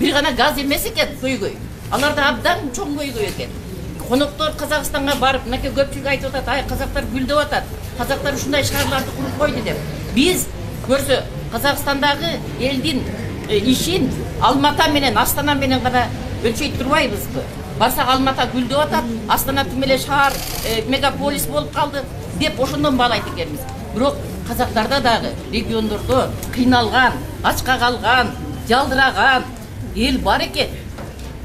Бир гана газ эмес экен көйгөй. Аларда абдан чоң көйгөй экен. Коноктор Казакстанга барып, мынакей көпчүлүк айтып атат, ай казактар гүлдөп атат. Казактар ушундай шаарларды куруп койду деп. Биз көрсө Казакстандагы элдин ишин Алмата менен Астана менен гана өлчөйт турбайбызбы? Барсак Алмата гүлдөп атат, Астана тим эле шаар, мегаполис болуп калды деп ошондон баалайт экенбиз. Бирок казактарда дагы региондордо кыйналган, ачка калган, жалдыраган эл бар экен.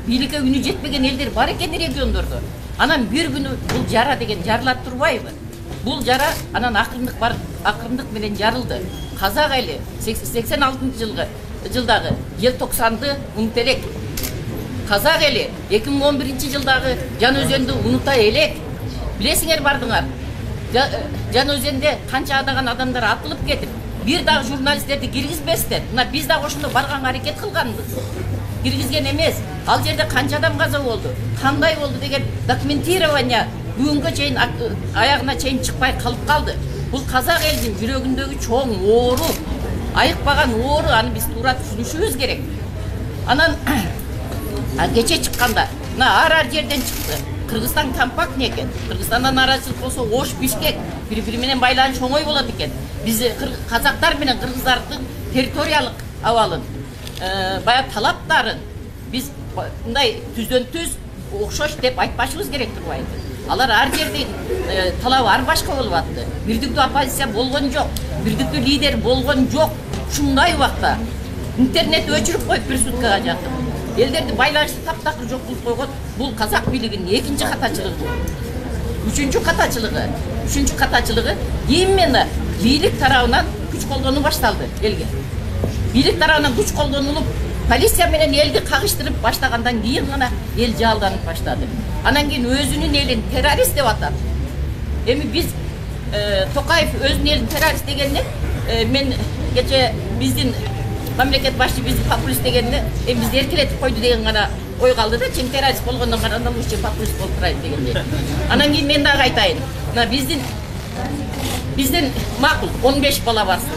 Бийликке үнү жетпеген элдер бар экен региондордо. Анан бир күнү бул жара деген жарылат турбайбы? Бул жара анан акырындык менен жарылды. Казак эли 86-жылдагы желтоқсанды унута элек. Казак эли 2011-жылдагы Жан өзөндү унута элек. Билесиңер бардыңар. Жан өзөндө канча адаган адамдар атылып кетип, бир дагы журналисттерди киргизбестен. Мына биз дагы ошондо барган аракет кылганбыз. Киргизген эмес. Ал жерде канча адам каза болду, кандай болду деген документирование бүгүнгө чейин аягына чейин чыкпай калып калды. Бул казак элдин жүрөгүндөгү чоң оору, айыкпаган оору, аны биз туура түшүнүшүбүз керек. Анан кече чыкканда, мына ар жерден чыкты. Кыргызстан компактный экен. Кыргызстандан нааразычылык болсо Ош, Бишкек бири-бири менен байланыш оңой болот экен. Биз казактар менен кыргыздардын территориялык абалын, баягы талаптарын биз мындай түздөн-түз окшош деп айтпашыбыз керек турбайбы? Алар ар жерде талабы ар башка болуп атты. Бирдиктүү оппозиция болгон жок, бирдиктүү лидер болгон жок. Ушундай убакта интернет өчүрүп коюп бир суткага жатып, элдерди байланышты таптакыр жок кылып койгон бул казак бийлигинин экинчи катачылыгы. Үчүнчү катачылыгы именно бийлик тарабынан күч колдонуу башталды элге. Бийлик тарабынан күч колдонулуп, полиция менен элди кагыштырып баштагандан кийин гана эл жалданып баштады. Анан кийин өзүнүн элин террорист деп атат. Эми биз Токаев өзүнүн элин террорист дегенде, мен кече биздин мамлекет башчы бизди популист дегенде, бизди эркелетип койду деген гана ой калды да, чим террорист болгондон караганда лучше популист болуп турайын дегенде. Анан кийин мен дагы айтайын. Мына биздин макул 15 бала барсын.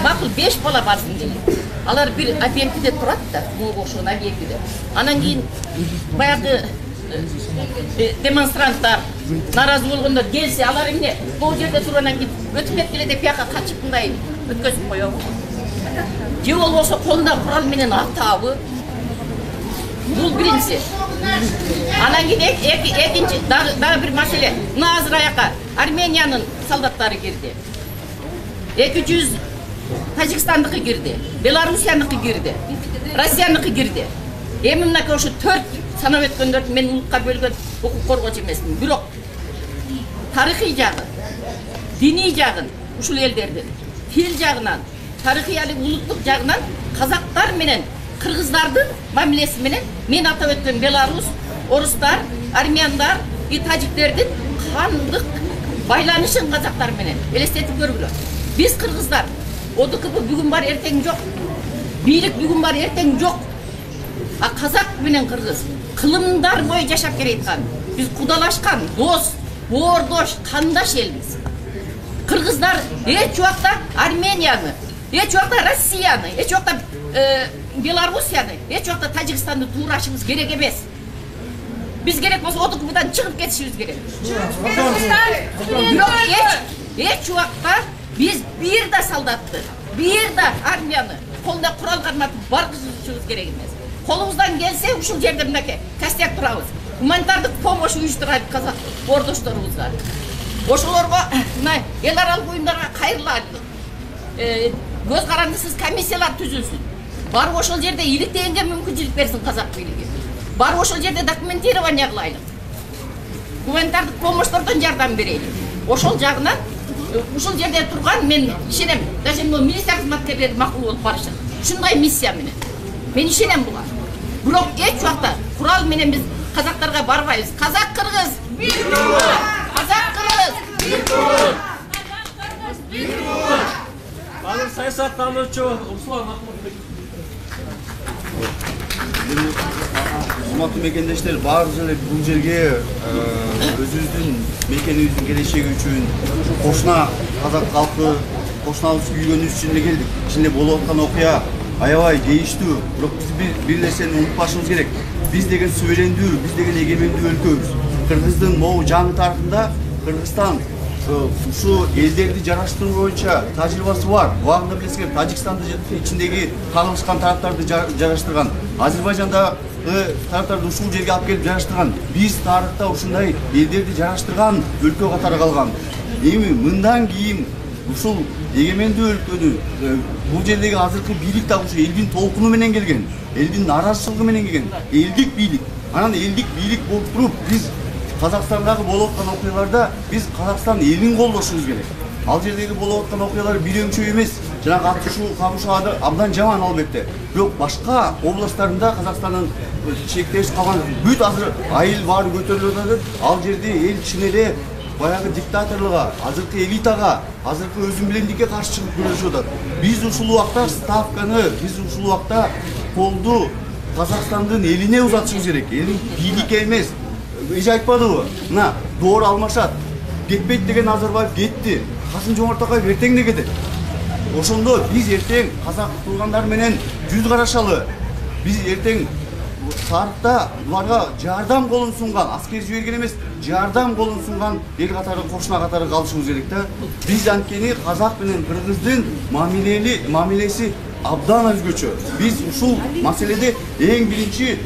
Макул 5 бала барсын дейт. Алар бир объектиде турат да, могу окшогон объектиде. Анан кийин баягы демонстранттар наразы болгондор келсе, алар эмне бул жерде тургандан кийин өтүп кеткиле деп бияка качып мындай өткөзүп коёбу? Же болбосо колунда курал менен атабы? Бул биринчиси. Анан кийин экинчи дагы бир маселе. Мына азыр аяка Армениянын солдаттары кирди. 200 Тажикстандыкы кирди, Белоруссияныкы кирди, Россияныкы кирди. Эми мынакей ошо 4 санап өткөндөрдү мен улукка бөлгөн укук коргоочу эмесмин. Бирок тарыхый жагы, диний жагын ушул элдердин, тил жагынан, тарыхый улуттук жагынан казактар менен кыргыздардын мамилеси менен мен атап өткөн белорус, орустар, армяндар и тажиктердин кандык байланышын казактар менен элестетип көргүлө. Биз кыргыздар ОДКБ бүгүн бар, эртең жок. Бийлик бүгүн бар, эртең жок. А казак менен кыргыз кылымдар бою жашап келаткан. Биз кудалашкан, дос, боордош, кандаш элбиз. Кыргыздар эч убакта Арменияны, эч убакта Россияны, эч убакта Белоруссияны, эч убакта Тажикстанды туурашыбыз керек эмес. Биз керек болсо ОДКБдан чыгып кетишибиз керек. Бирок эч убакта биз бир да солдатты, бир да армияны колунда курал карматып баргызышыбыз керек эмес. Колубуздан келсе ушул жерде мынакей костяк турабыз. Гуманитардык помощь уюштурайбыз казак ордошторубузга. Ошолорго мына эл аралык уюмдарга кайрылайлы. Көз карандысыз комиссиялар түзүлсүн. Барып ошол жерде иликтегенге мүмкүнчүлүк берсин казак бийлиги. Барып ошол жерде документирование кылайлы. Гуманитардык помощьтордон жардам берели. Ошол жагынан ушул жерде турган мен ишенем. Даже министр кызматкерлери макул болуп барышат. Ушундай миссия менен. Мен ишенем буга. Бирок эч убакта курал менен биз казактарга барбайбыз. Казак кыргыз бир тууган. Казак кыргыз бир тууган. Бир тууган. Азыр саясаттануучу Руслан Ахматбек. Урматтуу мекендештер, баардык эле бул жерге өзүбүздүн мекенибиздин келечеги үчүн кошуна казак калкы, кошунабыз күйгөнүбүз үчүн эле келдик. Ичинде болуп аткан окуя аябай кейиштүү, бирок биз бир нерсени унутпашыбыз керек. Биз деген суверендүү, биз деген эгемендүү өлкөбүз. Кыргыздын могу жаңы тарыхында Кыргызстан ушу элдерди жараштыруу боюнча тажрыйбасы бар. Убагында билесиңер, Тажикстанды ичиндеги кагылышкан тараптарды жараштырган. Азербайжандагы тараптарды ушул жерге алып келип жараштырган. Биз тарыхта ушундай элдерди жараштырган өлкө катары калган. Эми мындан кийин ушул эгемендүү өлкөнү бул жердеги азыркы бийлик да ушу элдин толкуну менен келген, элдин наразычылыгы менен келген, элдик бийлик. Анан элдик бийлик болуп туруп биз Казакстандагы болуп аткан окуяларда биз Казакстан элин колдошубуз керек. Ал жердеги болуп аткан окуялар бир өңчө эмес. Жанагы атышуу, кагышуу абдан жаман албетте. Бирок башка областтарында Казакстандын чектешип калган бүт азыр айыл баары көтөрүлүп атат. Ал жерде эл чын эле баягы диктаторлуга, азыркы элитага, азыркы өзүм билендикке каршы чыгып күрөшүп атат. Биз ушул убакта ставканы, биз ушул убакта колду Казакстандын элине узатышыбыз керек. Элин бийликке эмес. Эже айтпадыбы? Мына доор алмашат. Кетпейт деген Назарбаев кетти. Касым-Жомарт Токаев эртең да кетет. Ошондо биз эртең казак туугандар менен жүз карашалы. Биз эртең тарыхта буларга жардам колун сунган, аскер жиберген эмес, жардам колун сунган эл катары, кошуна катары калышыбыз керек да. Биз анткени казак менен кыргыздын мамилеси абдан өзгөчө. Биз ушул маселеде эң биринчи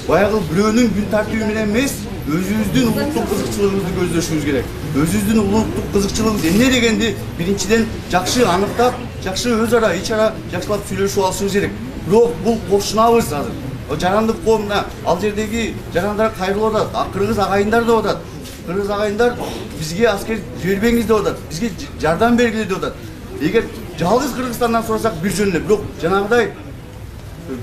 баягы бирөөнүн күн тартиби менен эмес, өзүбүздүн улуттук кызыкчылыгыбызды көздөшүбүз керек. Өзүбүздүн улуттук кызыкчылыгыбыз эмне дегенди биринчиден жакшы аныктап, жакшы өз ара, ич ара жакшылап сүйлөшүп алышыбыз керек. Бирок бул кошунабыз азыр. Жарандык коомуна ал жердеги жарандар кайрылып атат, кыргыз агайындар деп атат. Кыргыз агайындар бизге аскер жибербеңиз деп атат, бизге жардам бергиле деп атат. Эгер жалгыз Кыргызстандан сурасак бир жөн эле, бирок жанагыдай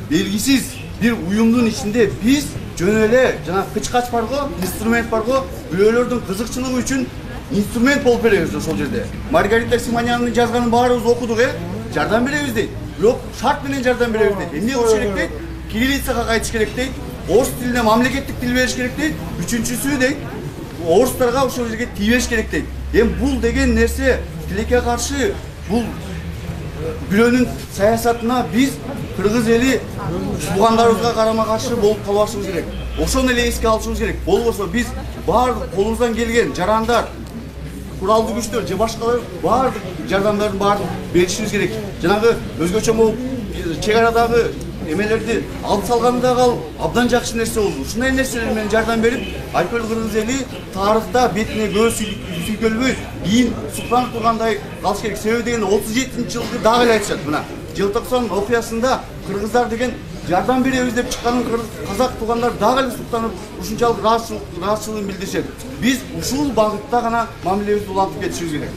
белгисиз бир уюмдун ичинде биз жөн эле жана кычкач барго, инструмент барго, бирөөлөрдүн кызыкчылыгы үчүн инструмент болуп беребиз ошол жерде. Маргарита Симонянын жазганын баарыбыз окудук, жардам беребиз дейт. Бирок шарт менен жардам беребиз дейт. Эмне кылыш керек дейт? Кириллицага кайтыш керек дейт. Орус тилине мамлекеттик тил бериш керек дейт. Үчүнчүсү дейт, орустарга ошол жерге тийбеш керек дейт. Эми бул деген нерсе тилекке каршы, бул бирөөнүн саясатына биз кыргыз эли туугандарыбызга карама каршы болуп калбашыбыз керек. Ошону эле эске алышыбыз керек. Болбосо биз баардык колубуздан келген жарандар, куралдуу күчтөр же башкалар баардык жардамдардын баарын беришибиз керек. Жанагы өзгөчө могу чек арадагы эмелерди алып салганы дагы абдан жакшы нерсе болду. Ушундай нерселер менен жардам берип, Айкөл кыргыз эли тарыхта бетине көз сүйкөлбөй, кийин суктанып тургандай калыш керек. Себеби деген 37-жылды дагы эле айтышат. Мына Желтоқсан окуясында кыргыздар деген жардам беребиз деп чыккан казак туугандар дагы эле суктанып, ушунчалык ыраазычылыгын билдиришет. Биз ушул багытта гана мамилебизди улантып кетишибиз керек.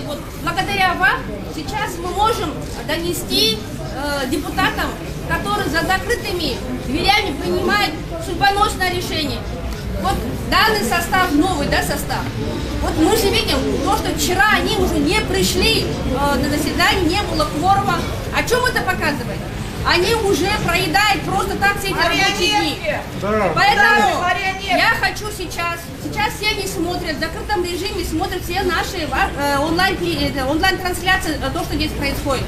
Вот благодаря вам сейчас мы можем донести депутатам, которые за закрытыми дверями принимают судьбоносное решение. Вот данный состав, новый состав. Вот мы же видим, то, что вчера они уже не пришли на заседание, не было кворума. О чем это показывает? Они уже проедают просто так все эти рабочие дни. Поэтому я хочу сейчас все не смотрят, в закрытом режиме смотрят все наши онлайн-трансляции, то, что здесь происходит.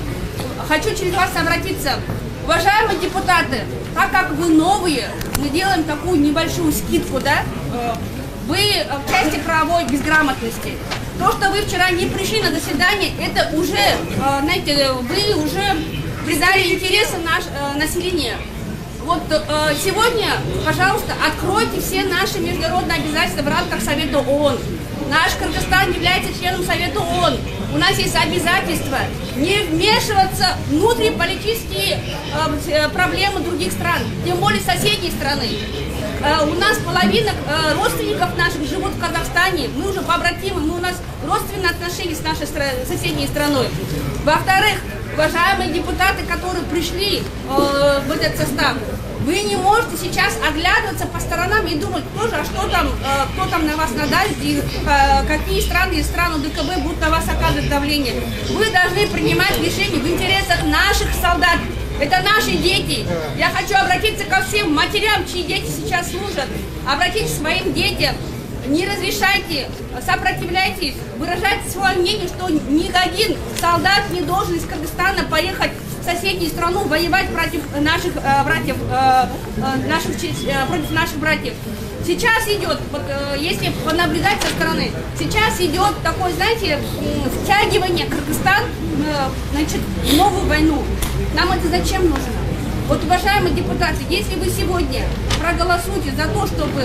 Хочу через вас обратиться. Уважаемые депутаты, так как вы новые, мы делаем такую небольшую скидку, вы в части правовой безграмотности. То, что вы вчера не пришли на заседание, это уже, знаете, вы уже предали интересы населения. Вот сегодня, пожалуйста, откройте все наши международные обязательства в рамках Совета ООН. Наш Кыргызстан является членом Совета ООН. У нас есть обязательства не вмешиваться в внутриполитические проблемы других стран, тем более соседней страны. У нас половина родственников наших живут в Казахстане. Мы уже побратимы, у нас родственные отношения с нашей соседней страной. Во-вторых, уважаемые депутаты, которые пришли в этот состав, вы не можете сейчас оглядываться по сторонам и думать, кто там на вас надавит и какие страны из стран ДКБ будут на вас оказывать давление. Вы должны принимать решения в интересах наших солдат. Это наши дети. Я хочу обратиться ко всем матерям, чьи дети сейчас служат. Обратитесь к своим детям. Не разрешайте, сопротивляйтесь, выражайте свое мнение, что ни один солдат не должен из Кыргызстана поехать в соседнюю страну воевать против наших братьев, против наших братьев. Сейчас идет, вот, если понаблюдать со стороны, сейчас идет такое, знаете, втягивание Кыргызстан, значит, в новую войну. Нам это зачем нужно? Вот, уважаемые депутаты, если вы сегодня проголосуете за то, чтобы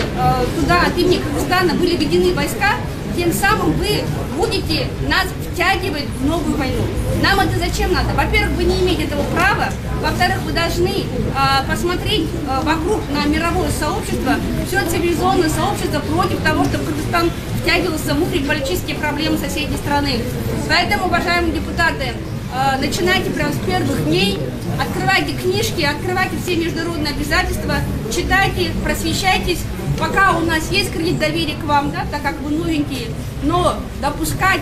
туда от имени Кыргызстана были введены войска, тем самым вы будете нас втягивать в новую войну. Нам это зачем надо? Во-первых, вы не имеете этого права. Во-вторых, вы должны посмотреть вокруг на мировое сообщество, все цивилизованное сообщество против того, чтобы Кыргызстан втягивался в внутриполитические проблемы соседней страны. Поэтому, уважаемые депутаты, начинайте прямо с первых дней, открывайте книжки, открывайте все международные обязательства, читайте, просвещайтесь, пока у нас есть кредит доверия к вам, да, так как вы новенькие, но допускать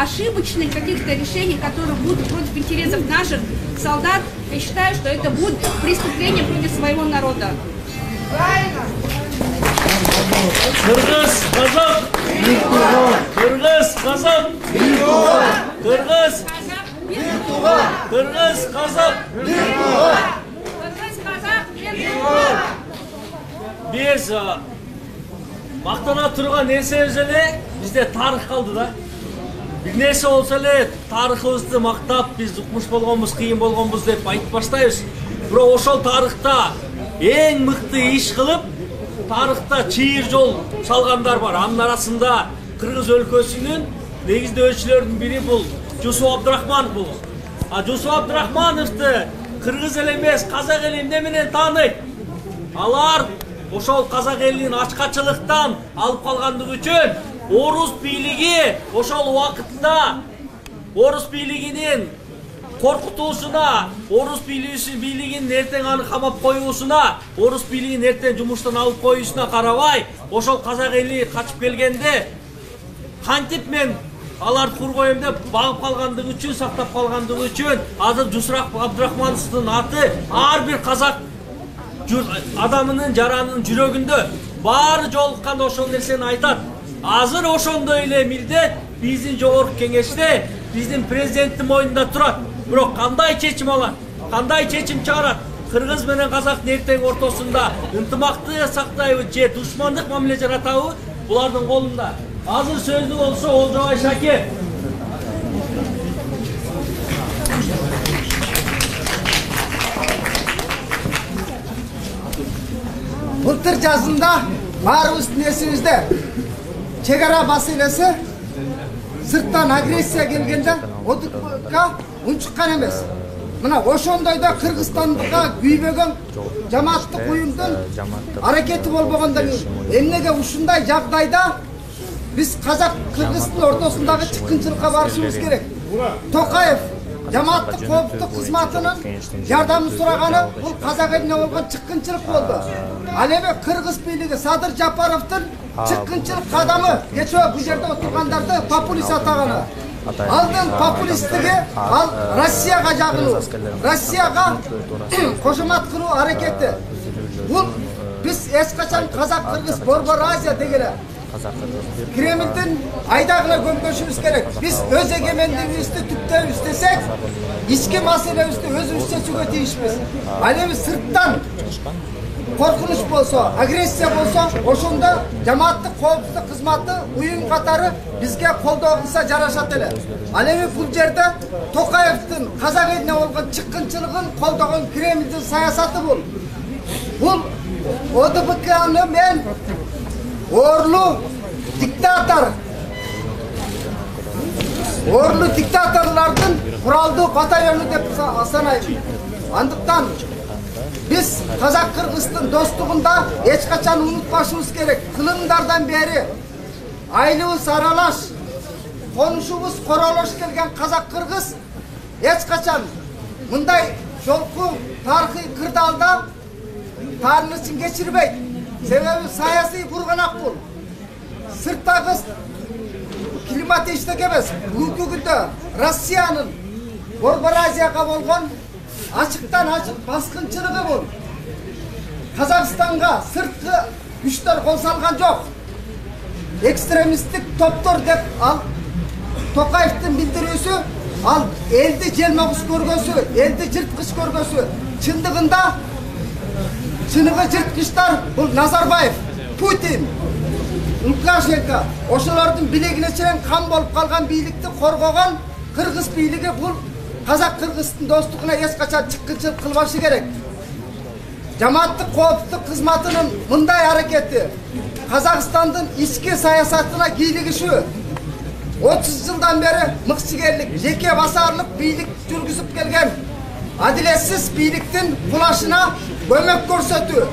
ошибочных каких-то решений, которые будут против интересов наших солдат, я считаю, что это будет преступление против своего народа. Кыргыз, казак, Кыргыз, казак, Кыргыз, Кыргыз, казак, Biz мактана турган нерсебиз эле бизде тарых калды да. Бир нерсе болсо эле тарыхыбызды мактап, биз укмуш болгонбуз, кыйын болгонбуз деп айтып баштайбыз. Бирок ошол тарыхта эң мыкты иш кылып, тарыхта чыйыр жол салгандар бар. Анын арасында Кыргыз өлкөсүнүн негиздөөчүлөрүнүн бири бул Жусуп Абдрахманов болгон. Жусуп Абдрахмановду кыргыз эл эмес, казак эл эмне менен тааныйт? Алар ошол казак элин ачкачылыктан алып калгандыгы үчүн орус бийлиги ошол убакытта орус бийлигинин коркутуусуна, орус бийлигинин эртең аны камап коюусуна, орус бийлигин эртең жумуштан алып коюусуна карабай, ошол казак эли качып келгенде кантип мен аларды кургоем деп багып калгандыгы үчүн, сактап калгандыгы үчүн азыр Жусуп Абдрахмановдун аты ар бир казак адамынын жаранынын жүрөгүндө баары жолукканда ошол нерсени айтат. Азыр ошондой эле милдет биздин жогорку кеңеште, биздин президенттин мойнунда турат. Бирок кандай чечим алат? Кандай чечим чыгарат? Кыргыз менен казактын эртең ортосунда ынтымактыкты сактайбы же душмандык мамиле жаратабы? Булардын колунда. Азыр сөздү болсо Олжобай Шакир. Былтыр жазында баарыбыздын эсибизде чек ара маселеси сырттан агрессия келгенде ОДК унчуккан эмес. Мына ошондойдо Кыргызстанга күйбөгөн жамааттык уюмдун аракети болбогондон кийин эмнеге ушундай жагдайда биз казак Кыргыздын ортосундагы чыккынчылыкка барышыбыз керек. Токаев жамааттык коопсуздук кызматынын жардамын сураганы бул казак элине болгон чыккынчылык болду. Ал эми Кыргыз бийлиги Садыр Жапаровдун чыккынчылык кадамы кечээ бул жерде отургандарды популист атаганы. Алдын популисттиги ал Россияга жагылуу, Россияга кошомат кылуу аракети. Бул биз эч качан казак Кыргыз Борбор Азия дегеле Кремлдин айдагына көмбөшүбүз керек. Биз өз эгемендигибизди түптөп иштесек, ички маселебизди өзүбүз чечүүгө тийишпиз. Ал эми сырттан коркунуч болсо, агрессия болсо, ошондо жамааттык коопсуздук кызматы уюм катары бизге колдоо кылса жарашат эле. Ал эми бул жерде Токаевдин казак элине болгон чыккынчылыгын колдогон Кремлдин саясаты бул. Бул ОДКны мен Орлу диктаторлардын куралдуу батальону деп санайм. Андыктан Biz Kazak-Kırgız'ın dostluğunda hiç kaçan unutmaşımız gerek. Kılımdardan beri aylığımız aralaş, konuşumuz koroloş gelgen Kazak-Kırgız hiç kaçan bunday jolku tarihi kırdalda tarihini için geçirmeydi. Sebebi sayası burganak bul. Sırttaki klimati iştekemez. Bugünkü günde Rusya'nın Borboraziyaga bolgan açıktan açık baskınçılığı bu. Kazakistan'a sırtkı güçler kol salgan yok. Ekstremistik toptor dep al Tokayev'tin bildirüsü al elde jelmoğuz görgösü, elde jırtkıç görgösü. Çındığında çınıgı jırtkıçlar bu Nazarbayev, Putin, Lukashenko, oşalardın bilegine çeken kan bolup kalgan beylikti korgogan Kırgız beyligi bu Kazak-Kırgız'ın dostluğuna es kaçan çıkkınçılık kılbaşı gerek. Cemaatlik koopsuzluk hizmetinin mınday hareketi Kazakistan'ın içki sayasatına giyiligi şu. 30 yıldan beri mıkçıgerlik, jeke basarlık beylik жүрgüzüp gelgen adiletsiz beyliktin bulaşına kömek görsetü.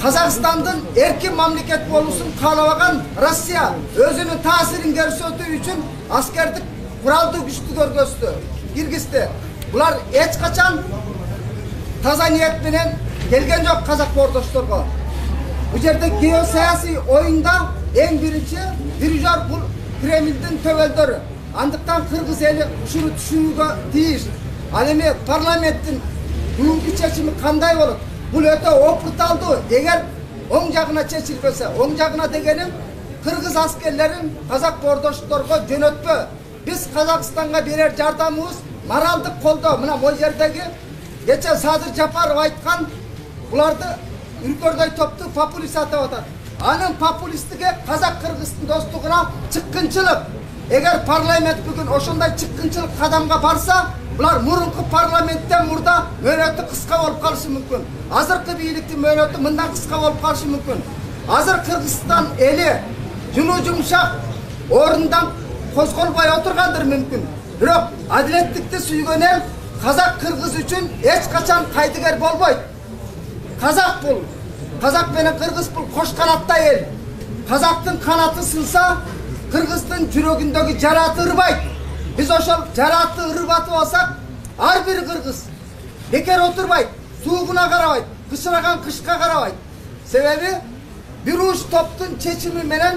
Kazakistan'ın erkin memleket bolusun kalabagan Rusya özünün tasirin görsetü için askerlik kuraldı güçlü görgöstü. Girgizdi. Bular hiç kaçan taza niyet bilen gelgen yok Kazak bordoşlarga. Bu yerde geosiyasi oyunda en birinci dirijar bu Kreml'den töveldörü. Andıktan Kırgız eli şunu düşünüge deyiş. Alemi parlamentin bugünkü çeşimi kanday olur. Bu öte okut aldı. Eğer on jagına çeşilbese, on jagına degenim Kırgız askerlerin Kazak bordoşlarga jönötpö. Biz Kazakistan'a birer yardımımız maraldık kolda. Mına o yerdeki geçen Sadır Japarov aytkan bulardı ülkörday toptu populist atavatad. Anın populistlige Kazak-Kırgız'ın dostluğuna çıkkınçılık. Eğer parlament bugün oşunday çıkkınçılık kadamga barsa bular murunku parlamentten burada möhnötü kıska olup kalışı mümkün. Azırkı beylikti möhnötü mından kıska olup kalışı mümkün. Azır Kırgızistan eli junu jumşak orundan kozgolbay oturgandır mümkün. Biroq adiletlikti suygan el Kazak-Kırgız üçün hiç kaçan kaydıger bolboyt. Kazak bul. Kazak beni Kırgız bul koş kanatta el. Kazaktın kanatı sınsa Kırgız'ın jürögündeki jaratı ırbayt. Biz oşol jaratı ırbatı olsak har bir Kırgız beker oturbayt. Suğuna karabayt. Kışıragan kışka karabayt. Sebebi bir uç toptun çeçimi menen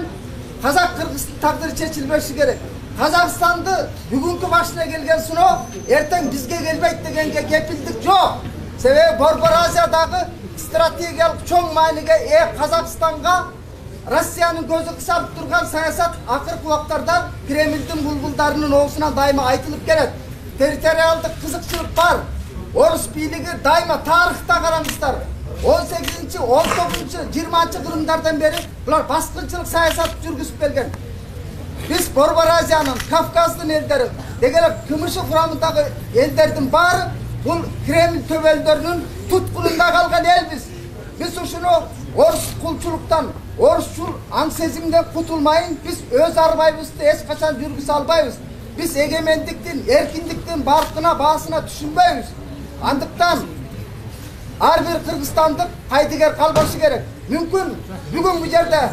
Kazak-Kırgız'ın takdiri çeçilmesi gerek. Kazakistan'da bugünkü başına gelgen suno erten bizge gelbeyt degenge kepildik yok. Sebebi Borboraziyaдағы stratejiyalik çoğ mayliga Kazakistan'a Rusya'nın gözü kısarıp durgan sayasat akırkı vaktarda Kreml'in bulbuldarının oğusuna daima aytılıp gelet. Territorialdık kızıkçılık var. Orus beyligi daima tarihta karamızlar. 18. 19. 20. kırımlardan beri bular baskınçılık sayasat жүрgüzüp gelgen. Biz Borboraziyanın, Kafkas'ın elleri, degerek Kımışı kuramındaki ellerden bari bu Kreml töveldörünün tutkulunda kalgan el biz. Biz şunu Orus kulçuluktan, Orusçul ansezimden kutulmayın, biz öz arbayımızda es kaçan жүрgüs albayız. Biz egemendikten, erkindikten barkına, bağısına düşünmeyiz. Andıktan har bir Kırgızstan'dık kaydıger kalbaşı gerek. Mümkün bugün bu yerde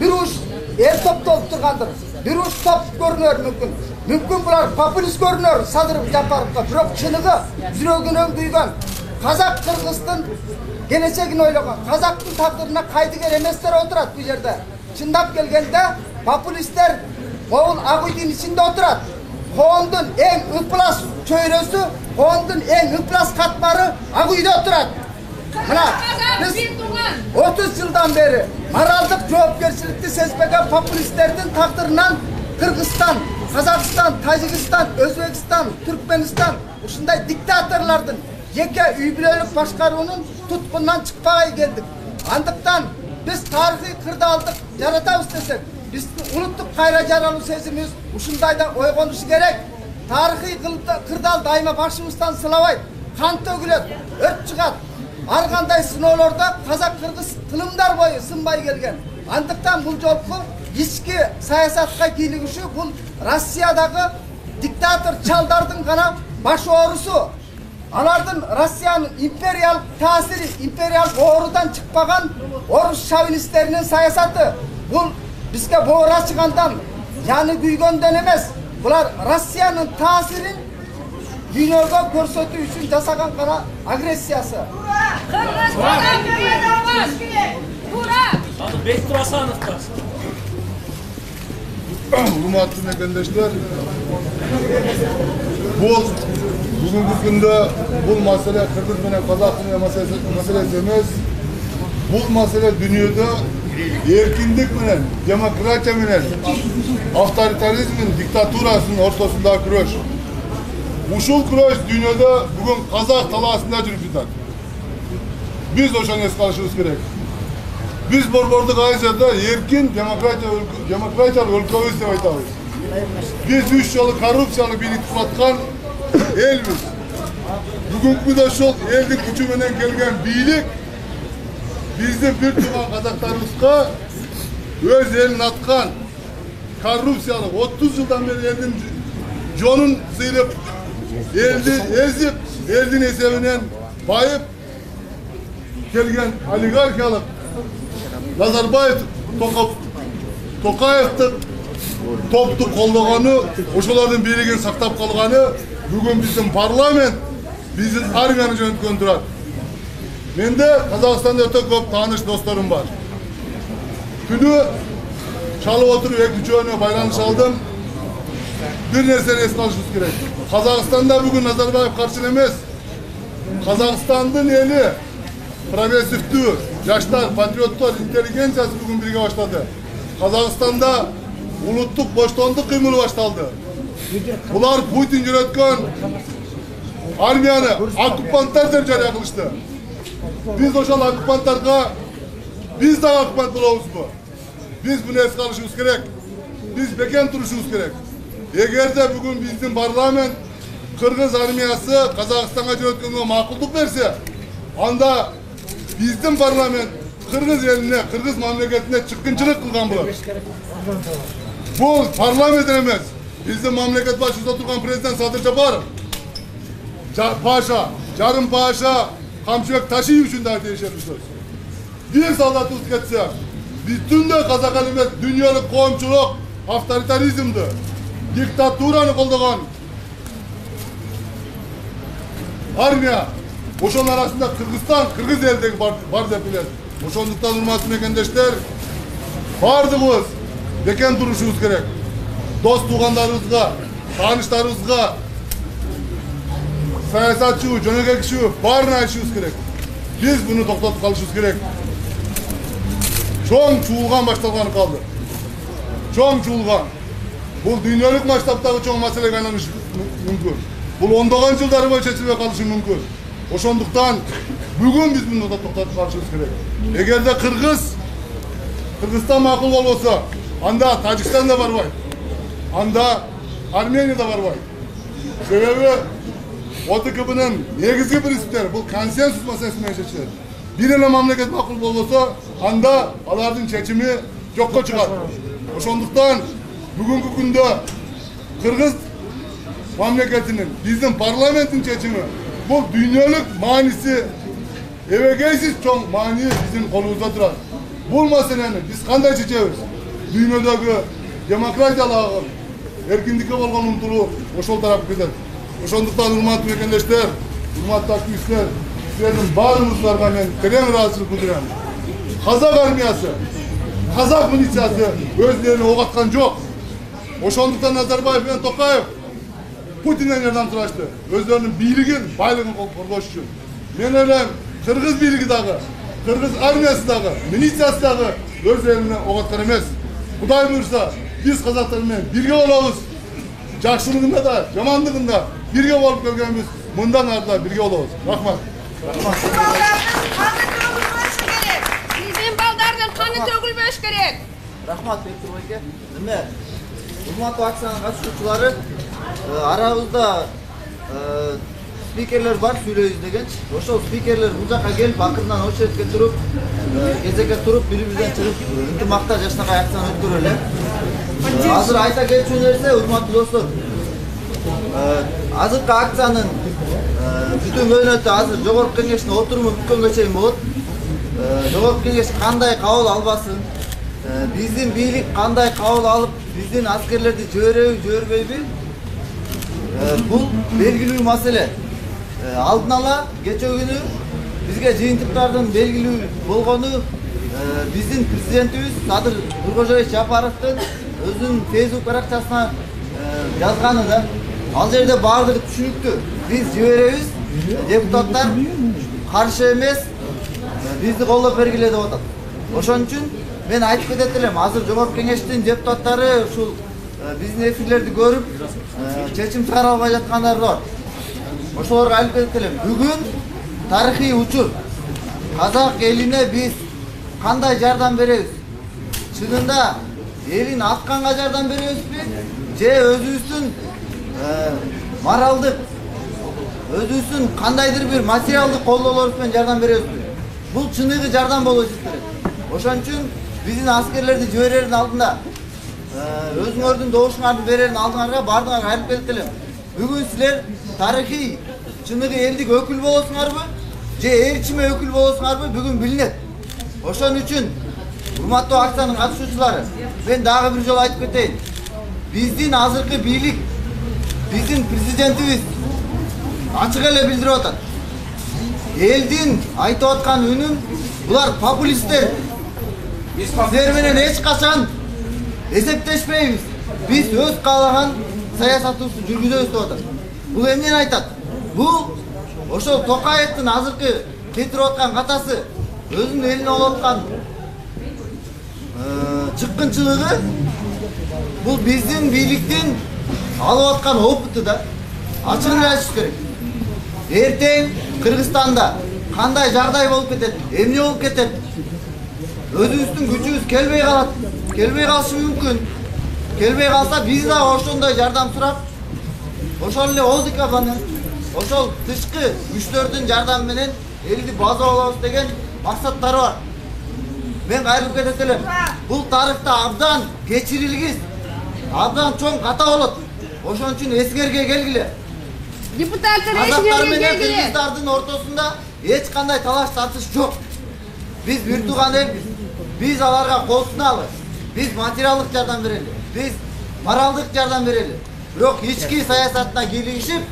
bir uç el top olup durgandır. Bir uç top görünüyor mümkün. Mümkün bular populist görünüyor Sadır Japarov'ga. Biroq çınıgı жүрөгүнөн kuygan. Kazak-Kırgız'ın geleceğini oylagan. Kazak'ın takdirine kaydıger emesler oturat bu yerde. Çındap gelgende populistler Oğul Agüydin içinde oturat. Hoğundun en ıplas çöyrösü, Hoğundun en ıplas katmarı Agüyde oturat. Mına biz 30 yıldan beri maraldık cevapkerçilikti sezmegen populistlerden takdirinden Kırgızistan, Kazakistan, Tacikistan, Özbekistan, Türkmenistan uşunday diktatörlerden yeke üybülölük başkaruunun tutkundan çıkmaya geldik. Andıktan biz tarihi kırda aldık, yaratabız desek, biz unuttuk kayra jaralı sezimiz uşundaydan oygonuşu gerek. Tarihi kırdal daima başımızdan sılavay, kan tögület, ört çıkat. Arganday sınavlarda Kazak-Kırgız tılımdar boyu sınbay gelgen. Andıktan bu jolku içki sayasatga kiyiligi bu Rusya'daki diktatör çaldardın gana baş orusu. алардын Россиянын империялык таасири, империялык оорудан чыкпаган орус шовинисттеринин саясаты. Бул бизге боор ачыгандан, жаны күйгөндөн эмес. Булар Россиянын таасирин дүйнөгө көрсөтүү үчүн жасаган гана агрессиясы. Кыргыз казак передаваш керек. Тура. Бек Турасановтар. Урматтуу мекендештер, бүгүнкү күндө бул маселе кыргыз менен казак менен маселеси эмес. Бул маселе дүйнөдө эркиндик менен, демократия менен, авторитаризмдин, диктатурасынын ортосундагы күрөш. Ушул күрөш дүйнөдө бүгүн казак талаасында жүрүп жатат. Биз ошону эске алышыбыз керек. Biz Борбордук Азияда эркин демократиялык өлкөбүз деп айтабыз. Биз 3 жолу коррупциялык бийлик кураткан элбиз. Бүгүнкү күндө ошол элдин күчү менен келген бийлик биздин бир тууган казактарыбызга өз элин аткан коррупциялык 30 жылдан бери элдин жонун сыйрып, элди эзип, элдин эсебинен байып келген олигархиялык Назарбаев, Токаев'тың топты колдоганы, ошолардын бийлигин сактап калганы бүгүн биздин парламент, биздин армияны жөнөткөн турат. Менде Казакстанда өтө көп тааныш досторум бар. Күнү чалып отуруп экинчи байланыш алдым. Бир нерсени эске алышыбыз керек. Казакстанда бүгүн Назарбаев каршы эмес. Казакстандын эли прогрессивдүү жаштар, патриоттор, интеллигенциясы бүгүн бирге баштады. Казакстанда улуттук боштондук кыймылы башталды. Булар Путин жөнөткөн армияны оккупанттар деп жарыя кылышты. Биз ошол оккупанттарга биз да оккупант болобузбу? Биз буну эске алышыбыз керек. Биз бекен турушубуз керек. Эгерде бүгүн биздин парламент кыргыз армиясы Казакстанга жөнөткөнгө макулдук берсе, анда биздин парламент кыргыз элине, кыргыз мамлекетине чыккынчылык кылган болот. Бул парламент эмес, биздин мамлекет башчысы отурган президент Садыр Жапаров, Паша, жарым Паша, Камчыбек Ташиев үчүн да айтышат сөз. Бир солдатыбыз кетсе, бүтүндө казак эл эмес, дүйнөлүк коомчулук авторитаризмди, диктатураны колдогон армия, ошонун арасында Кыргызстан, кыргыз элдеги бар деп билет. Ошондуктан урматтуу мекендештер, бардыгыбыз бекен турушубуз керек. Дос туугандарыбызга, тааныштарыбызга, саясатчы, жөнөкөй киши баарын айтышыбыз керек. Биз буну токтотуп калышыбыз керек. Чоң чуулган башталганы калды. Чоң чуулган. Бул дүйнөлүк масштабтагы чоң маселеге айланышы мүмкүн. Бул ондогон жылдар бою чечилбей калышы мүмкүн. Ошондуктан бүгүн биз муну токтотуп калышыбыз керек. Эгерде Кыргызстан макул болбосо, анда Тажикстан да барбайт. Анда Армения да барбайт. Себеби ОТКБнын негизги принциптери бул консенсус маселеси менен чечилет. Бир эле мамлекет макул болбосо, анда алардын чечими жокко чыгат. Ошондуктан бүгүнкү күндө Кыргыз мамлекетинин, биздин парламенттин чечими бул дүйнөлүк мааниси эбегейсиз чоң маани биздин колубузда турат. Бул маселени биз кандай чечебиз? Дүйнөдөгү демократиялык, эркиндикке болгон умтулуу ошол тарап кетет. Ошондуктан урматтуу мекендештер, урматтуу активисттер, силердин баарыңыздарга мен терең ыраазычылык билдирем. Казак армиясы, казак милициясы өздөрүнө ок аткан жок. Ошондуктан Назарбаев менен Токаев Путинден жардам сурашты. Өздөрүнүн бийлигин, байлыгын коргош үчүн. Мен ойлойм, кыргыз бийлиги дагы, кыргыз армиясы дагы, милициясы дагы өз элине ок аткан эмес. Кудай буйрса, биз казактар менен бирге болобуз. Жакшылыгында да, жамандыгында бирге болуп келгенбиз. Мындан ары да бирге болобуз. Рахмат. Биздин балдардын каны төгүлбөш керек. Рахмат Бектур байке. Неме? Урматтуу акциянын катышуучулары, арабызда спикерлер бар сүйлөйбүз деген. Ошол спикерлер бул жака келип, акырынан очередке туруп, кезекке туруп, бири-бирден чыгып, ынтымакта жашнагай акцияны өткөрөлү. Азыр айта кетчү нерсе, урматтуу достор, азыркы акциянын Бүтүн мөөнөтү азыр жогорку кеңештин отуруму бүткөнгө чейин болот. Жогорку кеңеш кандай кабыл албасын, биздин бийлик кандай кабыл алып, биздин аскерлерди жибереби, жибербейби? Бул белгилүү маселе. Алдын ала кечээ күнү бизге жыйынтыктардын белгилүү болгону биздин президентибиз Садыр Нуркожоевич Жапаровдун өзүнүн Facebook баракчасына жазганы да. Ал жерде баардыгы түшүнүктүү. Биз жиберебиз, депутаттар каршы эмес, бизди колдоп бергиле деп атат. Ошон үчүн мен айтып кетет элем, азыр жогорку кеңештин депутаттары ушул биздин эфирлерди көрүп, чечим чыгара албай жаткандар бар. Ошолорго айтып кетет элем. Бүгүн тарыхый учур. Казак элине биз кандай жардам беребиз? Чынында элин атканга жардам беребизби? Же өзүбүздүн моралдык, өзүбүздүн кандайдыр бир материалдык колдоолорубуз менен жардам беребизби? Бул чыныгы жардам болуш керек. Ошон үчүн биздин аскерлерди жиберердин алдында өзүңөрдүн добушуңарды берердин алдыңарга бардыңарга айтып кетет элем. Бүгүн силер тарыхый чыныгы элдик өкүл болосуңарбы? Же элчиме өкүл болосуңарбы? Бүгүн билинет. Ошон үчүн урматтуу акциянын катышуучулары, мен дагы бир жолу айтып кетейин. Биздин азыркы бийлик, биздин президентибиз ачык эле билдирип атат. Элдин айтып аткан үнүн булар популисттер. Силер менен эч качан эсептешпейбиз. Биз өз каалаган саясатыбызды жүргүзөбүз деп атат. Бул эмнени айтат? Бул ошол Токаевдин азыркы кетирип аткан катасы, өзүнүн элине болуп аткан чыккынчылыгы, бул биздин бийликтин алып аткан опыту да. Ачыгын айтыш керек. Эртең Кыргызстанда кандай жагдай болуп кетет, эмне болуп кетет? Өзүбүздүн күчүбүз келбей калат. Келбей калышы мүмкүн. Келбей калса биз да ошондой жардам сурап, ошол эле ОЗКБны, ошол тышкы күчтөрдүн жардамы менен элди базалабыз деген максаттары бар. Мен кайрылып кетет элем. Бул тарыхта абдан кечирилгис, абдан чоң ката болот. Ошон үчүн эскерге келгиле. Депутаттар казактар менен кыргыздардын ортосунда эч кандай талаш тартыш жок. Биз бир тууган элбиз. Биз аларга кол суналы. Биз материалдык жардам берели. Биз моралдык жардам берели. Бирок ички саясатына кийлигишип,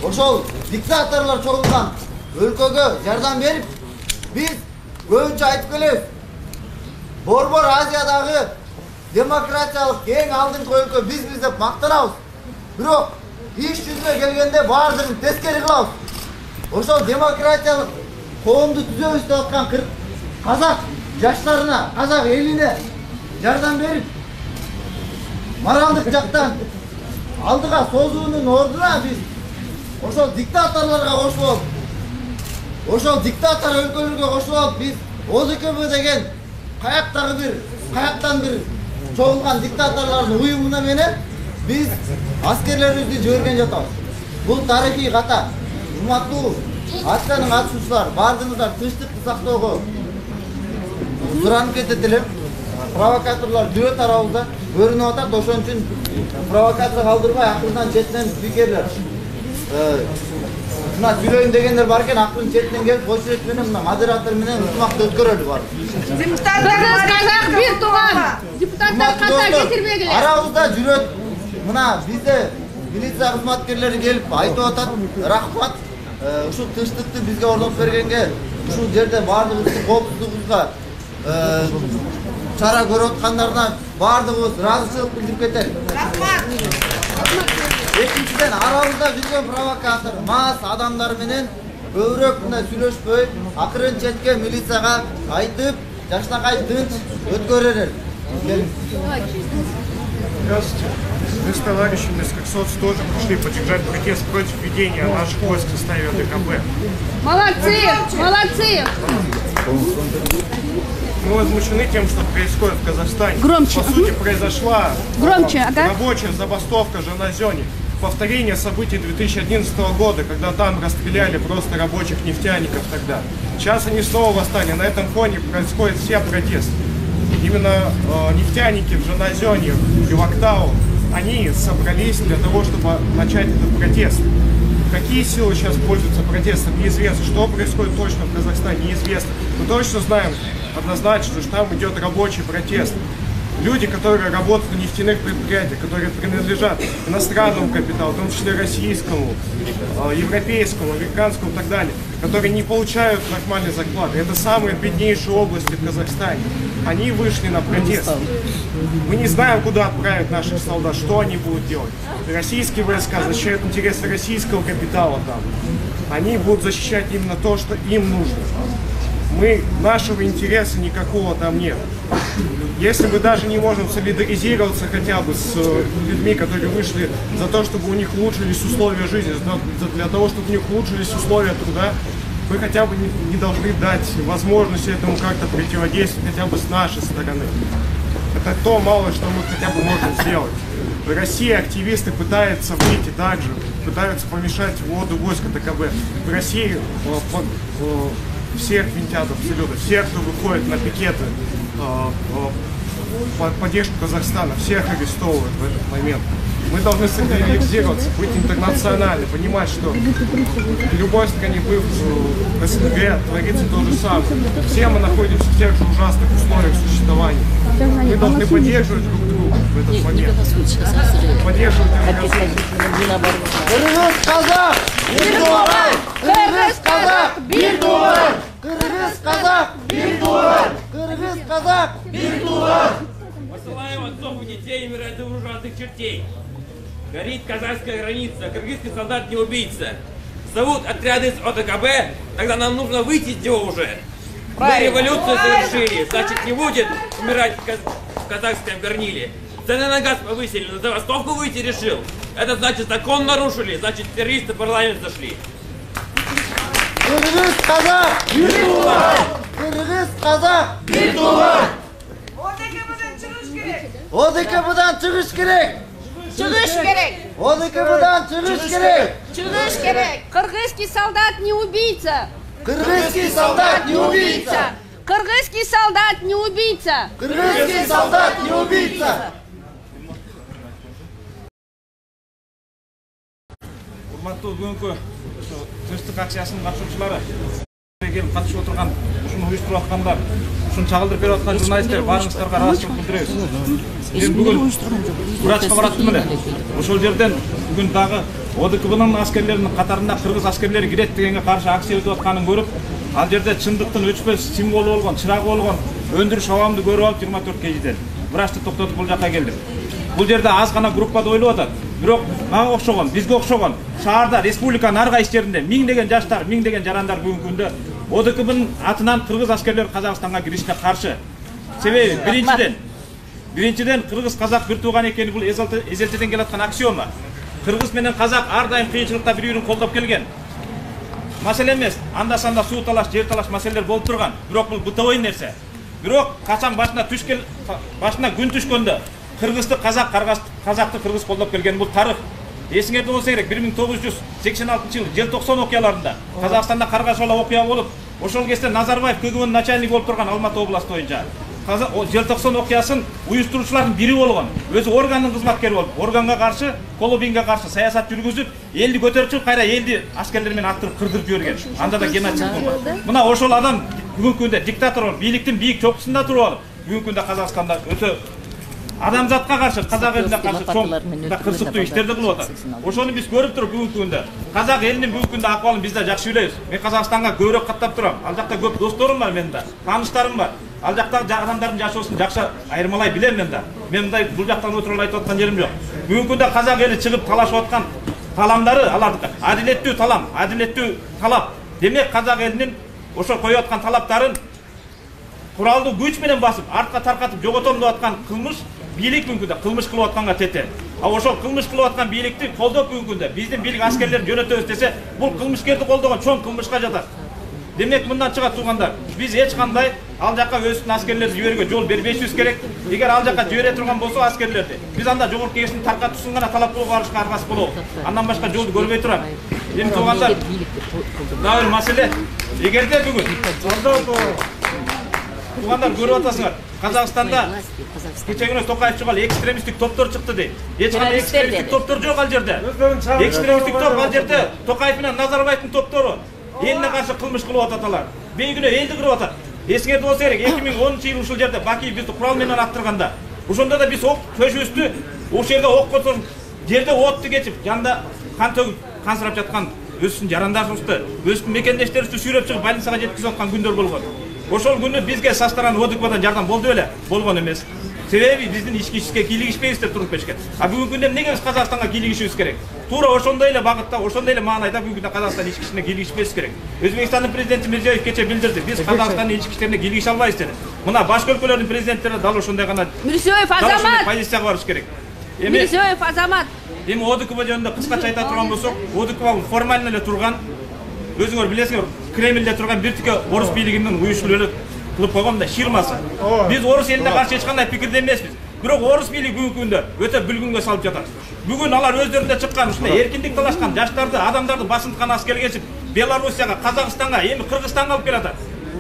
ошол диктаторлор чогулган өлкөгө жардам берип, биз көбүнчө айтып келебиз. Борбор Азиядагы демократиялык эң алдыңкы өлкө бизбиз деп мактанабыз. Бирок иш жүзүнө келгенде баардыгын тескери кылабыз. Ошол демократиялык коомду түзөбүз деп аткан казак жаштарына, казак элине жардам берип, моралдык жактан алдыга созуунун ордуна биз ошол диктаторлорго кошулуп, ошол диктатор өлкөлөргө кошулуп, биз ОЗКБ деген каяктан бир чогулган диктаторлордун уюмуна менен биз аскерлерибизди жиберген жатабыз. Бул тарыхый ката. Урматтуу акциянын катышуучулар, баардыгыңыздар тынчтыкты сактоого суранып кетет элем. Провокаторлор жүрө тарабызда көрүнүп атат, ошон үчүн провокация калтырбай акырдан четинен спикерлер мына сүйлөйүн дегендер бар экен, акырын четинен келип очередь менен мына модератор менен ынтымакты өткөрөлү бар. Депутаттар бир тууган. Депутаттар ката кетирбегиле. Арабызда жүрөт. Мына бизде милиция кызматкерлери келип айтып атат, рахмат. Ушул тынчтыкты бизге орнотуп бергенге, ушул жерде баардыгыбыздын коопсуздугубузга чара көрүп аткандарына баардыгыбыз ыраазычылык билдирип кетели. Рахмат. Экинчиден, арабызда жүргөн провокатор мас адамдар менен көбүрөөк мындай сүйлөшпөй, акырын четке милицияга айтып, жакшынакай тынч өткөрөлөр. Здравствуйте. Мы с товарищами из Херсонца тоже пришли поддержать протест против введения наших войск в составе ОДКБ. Молодцы! Молодцы! Мы возмущены тем, что происходит в Казахстане. Громче. По сути, произошла Громче, ага. рабочая забастовка же на зоне. Повторение событий 2011 года, когда там расстреляли просто рабочих нефтяников тогда. Сейчас они снова восстали. На этом фоне происходит все протесты. Именно нефтяники в Жаназоне и в Актау, они собрались для того, чтобы начать этот протест. Какие силы сейчас пользуются протестом, неизвестно. Что происходит точно в Казахстане, неизвестно. Мы точно знаем однозначно, что там идет рабочий протест. Люди, которые работают на нефтяных предприятиях, которые принадлежат иностранному капиталу, в том числе российскому, европейскому, американскому и так далее, которые не получают нормальные зарплаты. Это самые беднейшие области в Казахстане. Они вышли на протест. Мы не знаем, куда отправить наших солдат, что они будут делать. Российские войска защищают интересы российского капитала там. Они будут защищать именно то, что им нужно. Нашего интереса никакого там нет. Если мы даже не можем солидаризироваться хотя бы с людьми, которые вышли за то, чтобы у них улучшились условия жизни, для того, чтобы у них улучшились условия труда, мы хотя бы не должны дать возможность этому как-то противодействовать хотя бы с нашей стороны. Это то малое, что мы хотя бы можем сделать. В России активисты пытаются выйти также, пытаются помешать вводу войск ТКБ. В России всех винтят абсолютно, всех, кто выходит на пикеты, поддержку Казахстана, всех арестовывают в этот момент. Мы должны солидаризироваться, быть интернациональны, понимать, что в любой стране, в СНГ, творится то же самое. Все мы находимся в тех же ужасных условиях существования. Мы должны поддерживать друг друга в этот момент. Поддерживать Посылаем отцов и детей и мирать ужасных чертей. Горит казахская граница, кыргызский солдат не убийца. Зовут отряды с ОТКБ, тогда нам нужно выйти из него уже. Мы революцию совершили, значит не будет умирать в казахском горниле. Цены на газ повысили, на забастовку выйти решил. Это значит закон нарушили, значит террористы в парламент зашли. Кыргыз казак, бир тууган! Кыргыз казак, бир тууган! ОДКБ'дан чыгыш керек! Чыгыш керек! ОДКБ'дан чыгыш керек! Чыгыш керек! Кыргызский солдат не убийца! Кыргызский солдат не убийца! Кыргызский солдат не убийца! Кыргызский солдат не убийца! Урматтуу бүгүнкү тынчтык акциясынын катышуучулары, келип катышып отурган, ушуну уюштуруп аткандар, ушуну чагылдырып берип аткан журналисттер, баарыңыздарга ыраазычылык билдиребиз. Мен бүгүн Курачка бараттым эле. Ошол жерден бүгүн дагы ОДКБ'нын аскерлеринин катарына кыргыз аскерлери кирет дегенге каршы акция өтүп атканын көрүп, ал жерде чындыктын өчпөс символу болгон, чырагы болгон өндүрүш абамды көрүп алып 24 кежиден врачты токтотуп бул жака келдим. Бул жерде аз гана группада ойлоп атат. Бирок мага окшогон, бизге окшогон шаарда, республиканын ар кайсы жеринде миңдеген жаштар, миңдеген жарандар бүгүнкү күндө ОДКБ'нын атынан кыргыз аскерлери Казакстанга киришине каршы. Себеби биринчиден кыргыз казак бир тууган экени бул эзелтеден келаткан аксиома. Кыргыз менен казак ар дайым кыйынчылыкта бири-бирин колдоп келген. Маселе эмес, анда-санда суу талаш, жер талаш маселелер болуп турган. Бирок бул бытовой нерсе. Бирок качан башына күн түшкөндө кыргызды казак, казакты кыргыз колдоп келген бул тарых. Эсиңерде болсо керек, 1986-жылы желтоқсан окуяларында Казакстанда каргашала окуя болуп, ошол кезде Назарбаев КГБ'нын начальниги болуп турган Алматы областы боюнча. Желтоқсан окуясын уюштуруучулардын бири болгон, өзү органдын кызматкери болуп, органга каршы, Колобинге каршы саясат жүргүзүп, элди көтөрчү кайра элди аскерлер менен аттырып кырдырып жиберген. Анда да геноцид болгон. Мына ошол адам бүгүнкү күндө диктатор болуп, бийликтин бийик чокусунда туруп алып, бүгүнкү күндө Казакстанда өтө адамзатка каршы, казак элине каршы чоң кырсыктуу иштерди кылып атат. Ошону биз көрүп туруп бүгүнкү күндө казак элинин бүгүнкү күндө акыбалын биз да жакшы билебиз. Мен Казакстанга көбүрөөк каттап турам. Ал жакта көп досторум бар менин да, тааныштарым бар. Ал жактагы адамдардын жашоосун жакшы айырмалай билем мен да. Мен мындай бул жактан отуруп айтып аткан жерим жок. Бүгүнкү күндө казак эли чыгып талашып аткан таламдары, алардыкы адилеттүү талам, адилеттүү талап. Демек казак элинин ошо коюп аткан талаптарын куралдуу күч менен басып, артка таркатып жоготом деп аткан кылмыш бийлик бүгүнкү кылмыш кылып атканга тете. А ошол кылмыш кылып аткан бийликти колдоп бүгүнкү биздин бийлик аскерлерин жөнөтөбүз десе, бул кылмышкерди колдогон чоң кылмышка жатат. Демек мындан чыгат туугандар, биз эч кандай ал жака өзүнүн аскерлерин жиберүүгө жол бербешибиз керек. Эгер ал жака жибере турган болсо аскерлерди, биз анда жогорку кеңештин таркатуусун гана талап кылууга барышка аргасыз болобуз. Андан башка жолду көрбөй турам. Эми туугандар, дагы бир маселе, эгерде бүгүн туугандар көрүп атасыңар, Қазақстанда кече күнү Токаев чыгалы экстремисттик топтор чыкты дейт. Эч кандай экстремисттик топтор жок ал жерде. Экстремисттик топ ал жерде Токаев менен Назарбаевдин топтору элине каршы кылмыш кылып ататалар. Бейгүнө элди кырып атат. Эсиңерде болсо керек 2010-жылы ушул жерде Баки бизди курал менен аттырганда. Ошондо да биз ок көчөбүздү ошол жерде ок косоң жерде отту кечип, жанында кан төгүп, кан сурап жаткан өзүнүн жарандарыбызды, өзүнүн мекендештерибизди сүйрөп чыгып больницага жеткизип аткан күндөр болгон. Ошол күнү бизге со стороны ОДКБдан жардам болду беле? Болгон эмес. Себеби биздин ички ишке кийлигишпейбиз деп туруп беришкен. А бүгүнкү күндө эмнеге биз Казакстанга кийлигишибиз керек? Туура ошондой эле багытта, ошондой эле маанайда бүгүнкү күндө Казакстан ички ишине кийлигишпеш керек. Өзбекстандын президенти Мирзиёев кече билдирди. Биз Казакстандын ички иштерине кийлигише албайбыз деди. Мына башка өлкөлөрдүн президенттери дал ошондой гана Мирзиёев азамат. Позицияга барыш керек. Мирзиёев азамат. Эми ОДКБ жөнүндө кыскача айта турган болсок, ОДКБ формально эле турган, өзүңөр билесиңер, Кремльде турган бир тике орус бийлигинин уюшулуу кылып койгон мындай ширмасы. Биз орус элине каршы эч кандай пикирде эмеспиз. Бирок орус бийлиги бүгүнкү күндө өтө бүлгүнгө салып жатат. Бүгүн алар өздөрүндө чыккан ушундай эркиндик талашкан жаштарды, адамдарды басынткан аскерге кесип, Белоруссияга, Казакстанга, эми Кыргызстанга алып келатат.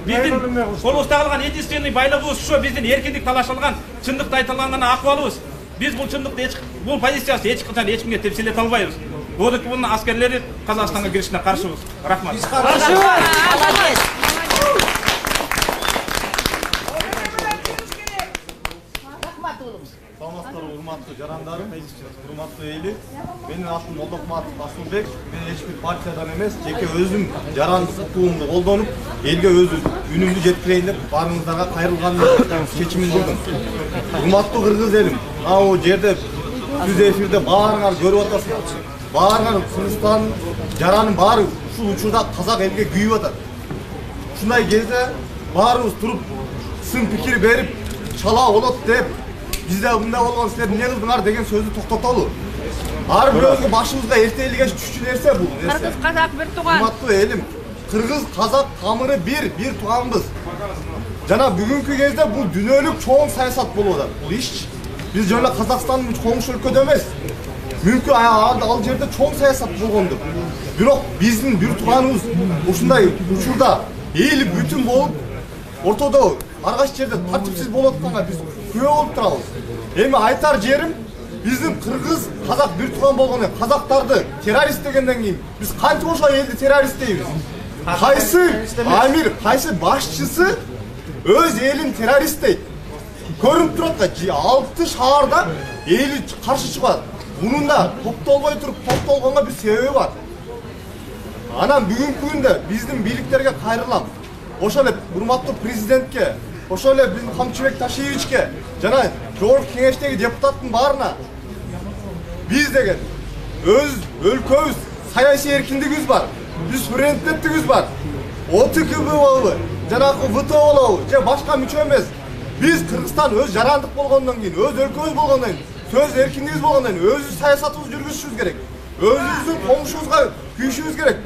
Биздин колубузда калган единственный байлыгыбыз ушу, биздин эркиндик талашылган, чындыкты айтылган акыбалыбыз. Биз бул чындыкты бул позициясы эч качан эч кимге тепселете албайбыз. ОДКБнын аскерлери Казакстанга киришине каршыбыз. Рахмат. Саламатсыздар, урматтуу жарандарым, урматтуу эли. Менин атым Молдокмат Асылбек. Мен эч бир партиядан эмес, жеке өзүм жарандык укугумду колдонуп, элге өз үнүмдү жеткирейин деп баарыңыздарга кайрылган чечимин кылдым. Урматтуу кыргыз элим, могу жерде түз эфирде баарыңар көрүп атасыңар. Баарыңар Кыргызстан жаранын баары ушул учурда казак элге күйүп атат. Ушундай кезде баарыбыз туруп сын пикир берип, чала болот деп бизде мындай болгон силер эмне кылдыңар деген сөздү токтотолу. Ар бирөөбүзгө башыбызга эртели кеч түшчү нерсе бул нерсе. Кыргыз казак бир тууган. Урматтуу элим, кыргыз казак тамыры бир тууганбыз. Жана бүгүнкү кезде бул дүйнөлүк чоң саясат болуп атат. Бул иш биз жөн эле Казакстандын коңшу өлкөдө эмес. Мүмкүн ал жерде чоң саясат болгондур. Бирок биздин бир тууганыбыз ушундай учурда эл бүтүн болуп, ортодо ар кайсы жерде тартипсиз болуп атканга биз күбө болуп турабыз. Эми айтар жерим, биздин кыргыз казак бир тууган болгону казактарды террорист дегенден кийин биз кантип ошол элди террорист дейбиз? Кайсы амир, кайсы башчысы өз элин террорист дейт? Көрүнүп турат да, 6 шаарда эли каршы чыгат. Bunun da toktolбой туруп токтолгонго bir себеби бар. Анан бүгүнкү күндө биздин бийликтерге кайрылам. Ошол эле урматтуу президентке, ошол эле биздин Камчыбек Ташиевичке жана Жогорку Кеңештеги депутаттын баарына биз деген өз өлкөбүз саясий эркиндигибиз бар. Биз суверенитеттигибиз бар. ОТКБ болобу, жанагы ВТО болобу, же башка мүчө эмес. Биз Кыргызстан өз жарандык болгондон кийин, өз өлкөбүз болгондон кийин, söz erkinliğimiz bolгандан кийин өз саясатыбызды жүргүзүшүбүз керек. Өзүбүздүн коңшубузга күйүшүбүз керек.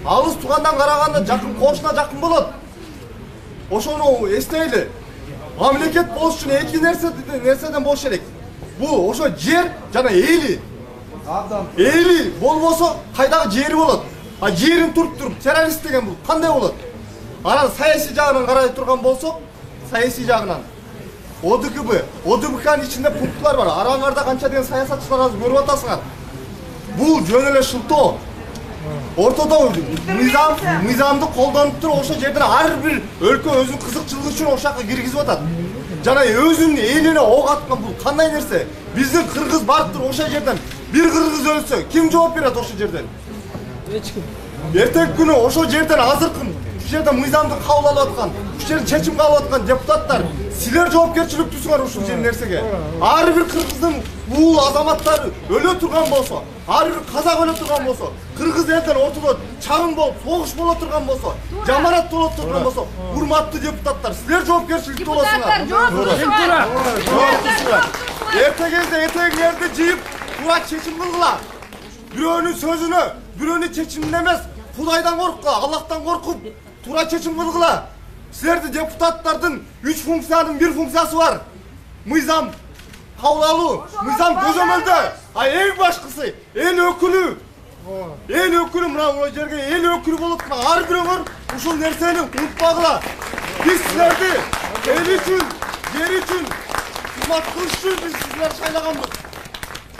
Алыс туугандан караганда жакын кошуна жакын болот. Ошону эстейли. Мамлекет болуш үчүн эки нерседен болуш керек. Бул ошо жер жана эли. Эли болбосо кайдагы жери болот. А жерин туруп террорист деген бул кандай болот? Анан саясий жагынан карай турган болсок, саясий жагынан ОДКБнын ичинде пунктлар бар. Араңарда канча деген саясатчыларды көрүп атасыңар. Бул жөн эле шылтоо. Ортодо мыйзамды колдонуп туруп ошол жерден ар бир өлкө өзүнүн кызыкчылыгы үчүн ошол жака киргизип атат. Жана өзүнүн элине ок аткан бул кандай нерсе? Биздин кыргыз барып туруп ошол жерден бир кыргыз өлсө ким жооп берет ошол жерден? Эч ким. Эртең күнү ошол жерден азыркы ушул жерден мыйзамды кабыл алып аткан, ушул жерден чечим кабыл алып аткан депутаттар силер жоопкерчиликтүүсүңөр ушул нерсеге. Ар бир кыргыздын бул азаматтары өлө турган болсо, ар бир казак өлө турган болсо, кыргыз элден ортодо чагым болуп, согуш боло турган болсо, жаманат боло турган болсо, урматтуу депутаттар, силер жоопкерчиликтүү болосуңар. Эртеңизде этегиңерди жыйып, туура чечим кылгыла. Бирөөнүн сөзүнө, бирөөнүн чечимине эмес, Кудайдан корккула, Аллахтан коркуп, туура чечим кылгыла. Силерде депутаттардын 3 функциянын 1 функциясы бар. Мыйзам кабыл алуу, мыйзам көзөмөлдө. А эң башкысы эл өкүлү. Эл өкүлү мына жерге эл өкүлү болуп ар бирөөңөр ушул нерсени унутпагыла. Биз силерди El için, yer için, hizmet kılış için biz sizler saylaganbız.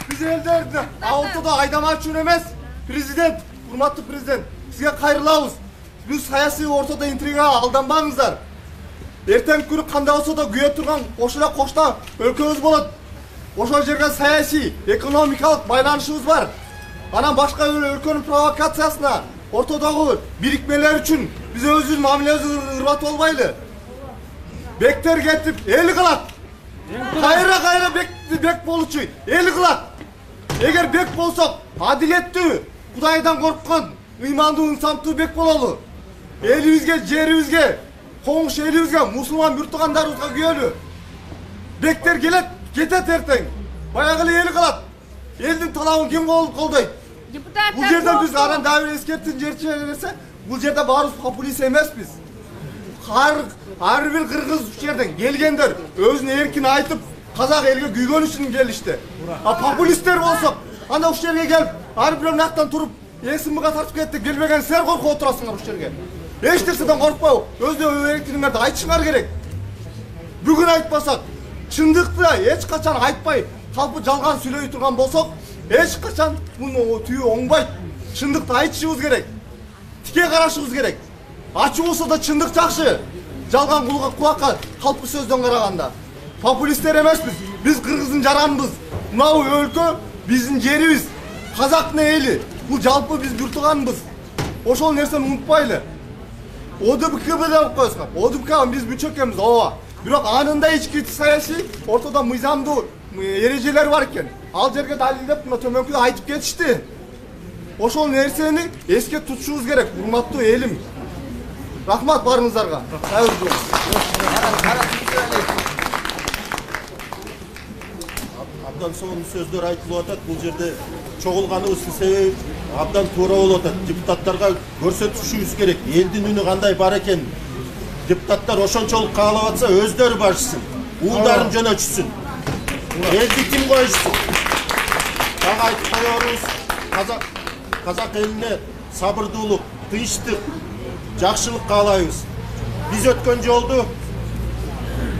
Biz elderdi, ortada aydama üçün emez. Prezident, hurmatlı prezident, sizge kayırlabız. Biz sayasi ortada intriga aldanbаңыздар. Erten günü kanda olsa da güye turgan koşta өлkөбүz болот. Ошол жерге саясий, экономикалык байланышыбыз бар. Анан башка өлкөнүн провокациясына, ортодогу бирикмелер үчүн биз өзүбүздүн мамилебизди ырбатып албайлы. Бектер кетип эл кылат. Кайра бек болчу эл кылат. Эгер бек болсок, адилеттүү, Кудайдан корккон, ыймандуу, инсандуу бек бололу. Элибизге, жерибизге, коңуш элибизге, мусулман мүртугандарыбызга күйөлү. Бектер келет, кетет эртең. Баягы эле эл калат. Элдин талабын ким колдойт? Бул жерден биз анан дагы бир эскертин жерчилер берсе, бул жерде баарыбыз популист эмеспиз. Ар бир кыргыз жерден келгендер өзүнүн эркин айтып, казак элге күйгөн үчүн келишти. А популисттер болсок, анда ушул жерге келип, ар бирөө нактан туруп, эсимига тартып кетти, келбеген силер коркуп отурасыңар ушул жерге. Эч нерседен коркпоо, өздөрүнүн эркиндиктериңерди айтышыңар керек. Бүгүн айтпасак, чындыкты эч качан айтпай, калпы жалган сүйлөй турган болсок, эч качан муну түйү оңбайт. Чындыкты айтышыбыз керек. Тике карашыбыз керек. Ачуу болсо да чындык жакшы. Жалган кулакка калпы сөздөн караганда. Популисттер эмеспиз. Биз кыргыздын жараныбыз. Мынау өлкө биздин жерибиз. Казактын эли. Бул жалпы биз бүртүганбыз. Ошол нерсени унутпайлы. ОДКБ деп коесуңар. ОДКБ биз мүчө экенбиз, ооба. Бирок анында ички саясий ортодо мыйзамдуу эрежелер бар экен. Ал жерге далилдеп, мына төмөнкүдө айтып кетишти. Ошол нерсени эске тутушубуз керек, урматтуу элим. Рахмат барыңыздарга. Абдан сонун сөздөр айтылып атат. Бул жерде чогулганыбыздын себеби абдан туура болуп атат. Депутаттарга көрсөтүшүбүз керек. Элдин үнү кандай бар экен. Депутаттар ошончолук каалап атса, өздөрү барышсын. Уулдарын жөнөтүшсүн. Элди ким коюшсун? Дагы айтып коебуз. Казак элине сабырдуулук, тынчтык, жакшылык каалайбыз. Биз өткөн жолду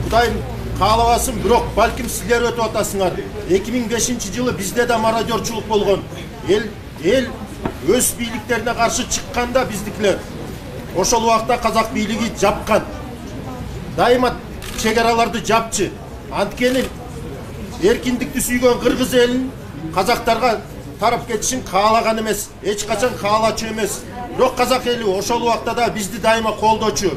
Кудайым каалабасын, бирок балким силер өтүп атасыңар. 2005-жылы бизде да мародерчулук болгон. Эл өз бийликтерине каршы чыкканда биздикилер ошол убакта казак бийлиги жапкан. Дайыма чегараларды жапчы. Анткени эркиндикти сүйгөн кыргыз элин казактарга тарап кетишин каалаган эмес, эч качан каалачу эмес. Бирок казак эли ошол убакта да бизди дайыма колдочу.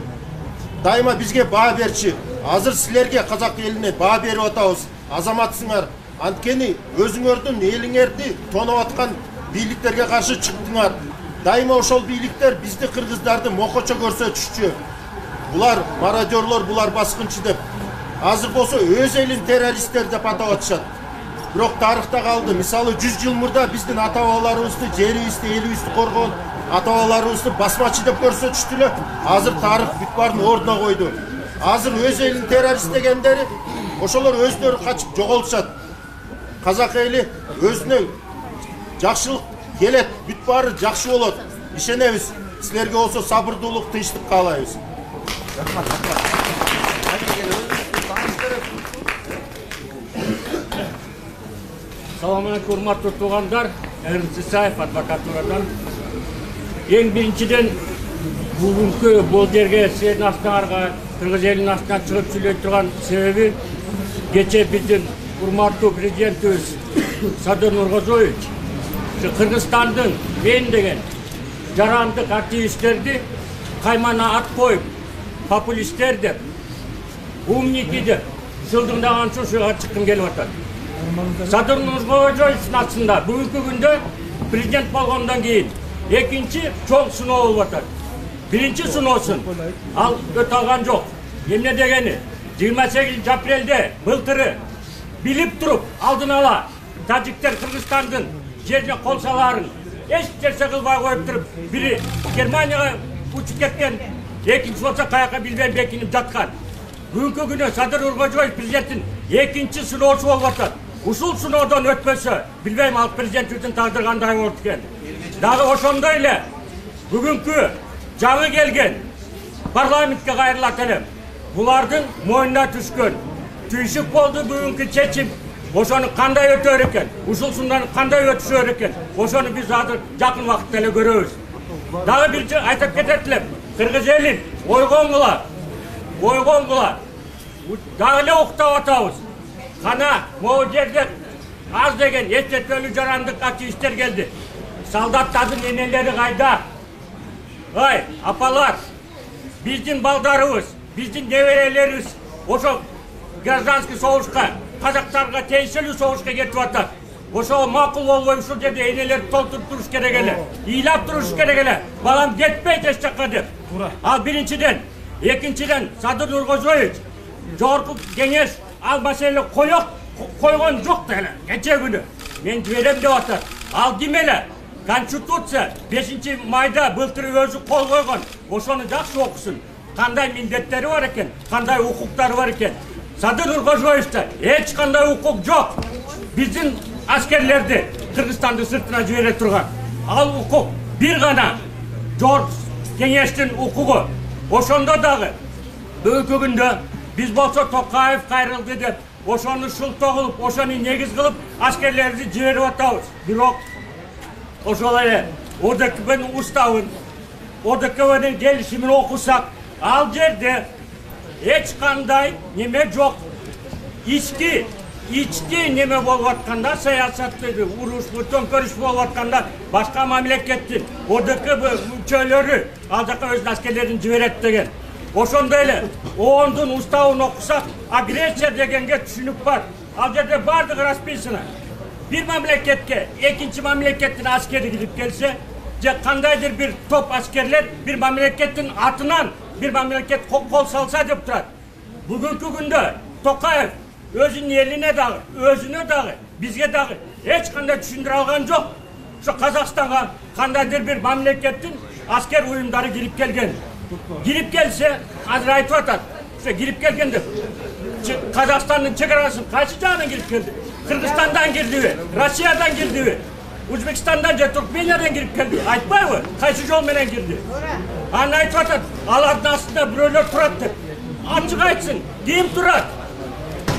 Дайыма бизге баа берчи. Азыр силерге казак элине баа берип атабыз. Азаматсыңар. Анткени өзүңөрдүн элиңерди тоноп аткан бийликтерге каршы чыктыңар. Дайыма ошол бийликтер бизди кыргыздарды мокочо көрсөтүшчү. Булар мародерлор, булар баскынчы деп. Азыр болсо өз элин террористтер деп атап атышат. Бирок тарыхта калды. Мисалы 100 жыл мурда биздин ата-бабаларыбызды, жерибизди, элибизди коргон ата-бабаларыбызды басмачы деп көрсөтүштү. Азыр тарых бүт баарын ордуна койду. Азыр өз элин террорист дегендери ошолор өздөрү качып жоголушат. Казак эли өзүнө жакшылык келет, бүт баары жакшы болот. Ишенебиз. Силерге болсо сабырдуулук, тынчтык каалайбыз. Салам алейкум, урматтуу туугандар. Эрмис Исаев адвокатурадан. Эң биринчиден бүгүнкү бул жерге силердин астыңарга, кыргыз элинин астынан чыгып сүйлөй турган себеби кечээ биздин урматтуу президентибиз Садыр Нуркожоевич Кыргызстандын мен деген жарандык активисттерди каймана ат коюп, популисттер деп, умники деп сылдыңдаган ушуга чыккым келип атат. Садыр Нуркожоевичтин астында бүгүнкү күндө президент болгондон кийин экинчи чоң сыноо болуп атат. Биринчи сыноосун ал өтө алган жок. Эмне дегени? 28 апрелде былтыры билип туруп алдын ала тажиктер Кыргызстандын жерине кол салаарын эч нерсе кылбай коюп туруп, бири Германияга учуп кеткен, экинчи болсо каяка билбейм бекинип жаткан. Бүгүнкү күнү Садыр Нуркожоевич президенттин экинчи сыноосу болуп атат. Ушул сыноодон өтпөсө, билбейм ал президенттиктин тагдыры кандай болот экен. Дагы ошондой эле бүгүнкү жаңы келген парламентке кайрылат элем. Bulardın moyuna düşkün. Tüyüşük oldu bugünkü çeçim. Oşonu kanday ötör eken, usulsundan kanday ötüşör eken. Oşonu biz hazır yakın vakitleri görüyoruz. Daha bir aytıp ketettiler. Kırgız elin, oygongular. Daha ne oktav atağız. Kana, mucizde az degen, estetmeli carandık akı işler geldi. Saldatların eneleri kayda. Ay, apalar, bizim baldarımız, bizim neverelerimiz, oşo gражданский soğuşka, Kazaklarga tesirli soğuşka getip atar. Oşo makul olmayı şu dedi, eneleri tolturup duruş gerekele, iyilap duruş gerekele. Balam getmey teştakkadır. Al birinciden, ikinciden, Sadır Nurgozoviç, Jorku Gengeş, al mesele koygon yok da hele, geçe günü. Men verem de atar. Al demele. Konstitutsiya 5 mayda былтыр өзü kol koygan. Oşonu жақсы okusun. Kanday milletteri var eken, kanday hukukları var eken. Sadır Nurgozoviç'te hiç kanday hukuk yok. Bizim askerlerdi Kırgızstan'da sırtına jibere turgan. Al hukuk bir gana. George Gengeş'tin hukuku. Oşonda dağı. Bugünkü günde biz bolsa Tokayev kayrıldı dep, oşonu şulto kılıp, oşonu negiz kılıp askerlerimizi jiberip atабыз. Бирок oşolay oradaki benim ustavın, oradaki benim gelişimini okusak, al yerde hiç kanday neme yok. İçki neme bolvatkanda, siyasattaydı, uruş, tönkörüş bolvatkanda başka memlekettin. Oradaki müçeleri, aldaki öz askerlerini jiberet degen. Oşonda ele, oğundun ustavını okusak, agresiya degenge düşünüp var. Al yerde bardık raspiyasına. Bir memleketke, ikinci memleketin askeri gidip gelse, kandaydır bir top askerler bir memleketin atından bir memleket kol salsa deyip durar. Bugünkü günde Tokayev özünün eline dağı, özüne dağı, bizge dağı hiç kanday düşündür algan yok. Şu Kazakistan'a kandaydır bir memleketin asker uyumları girip gelgen. Girip gelse, hazır ayıp atar. İşte girip gelgendir. Kazakistan'ın çekerasın kaçı canına girip geldi? Kırgızistan'dan girdi, Rusya'dan girdi, Uzbekistan'dan, Türkmeniya'dan girip geldi. Aytpay mı? Kaçı yol menen girdi. Anne aytip atar, alardın aslında büröler turattır. Açık aytsın, deyim turat.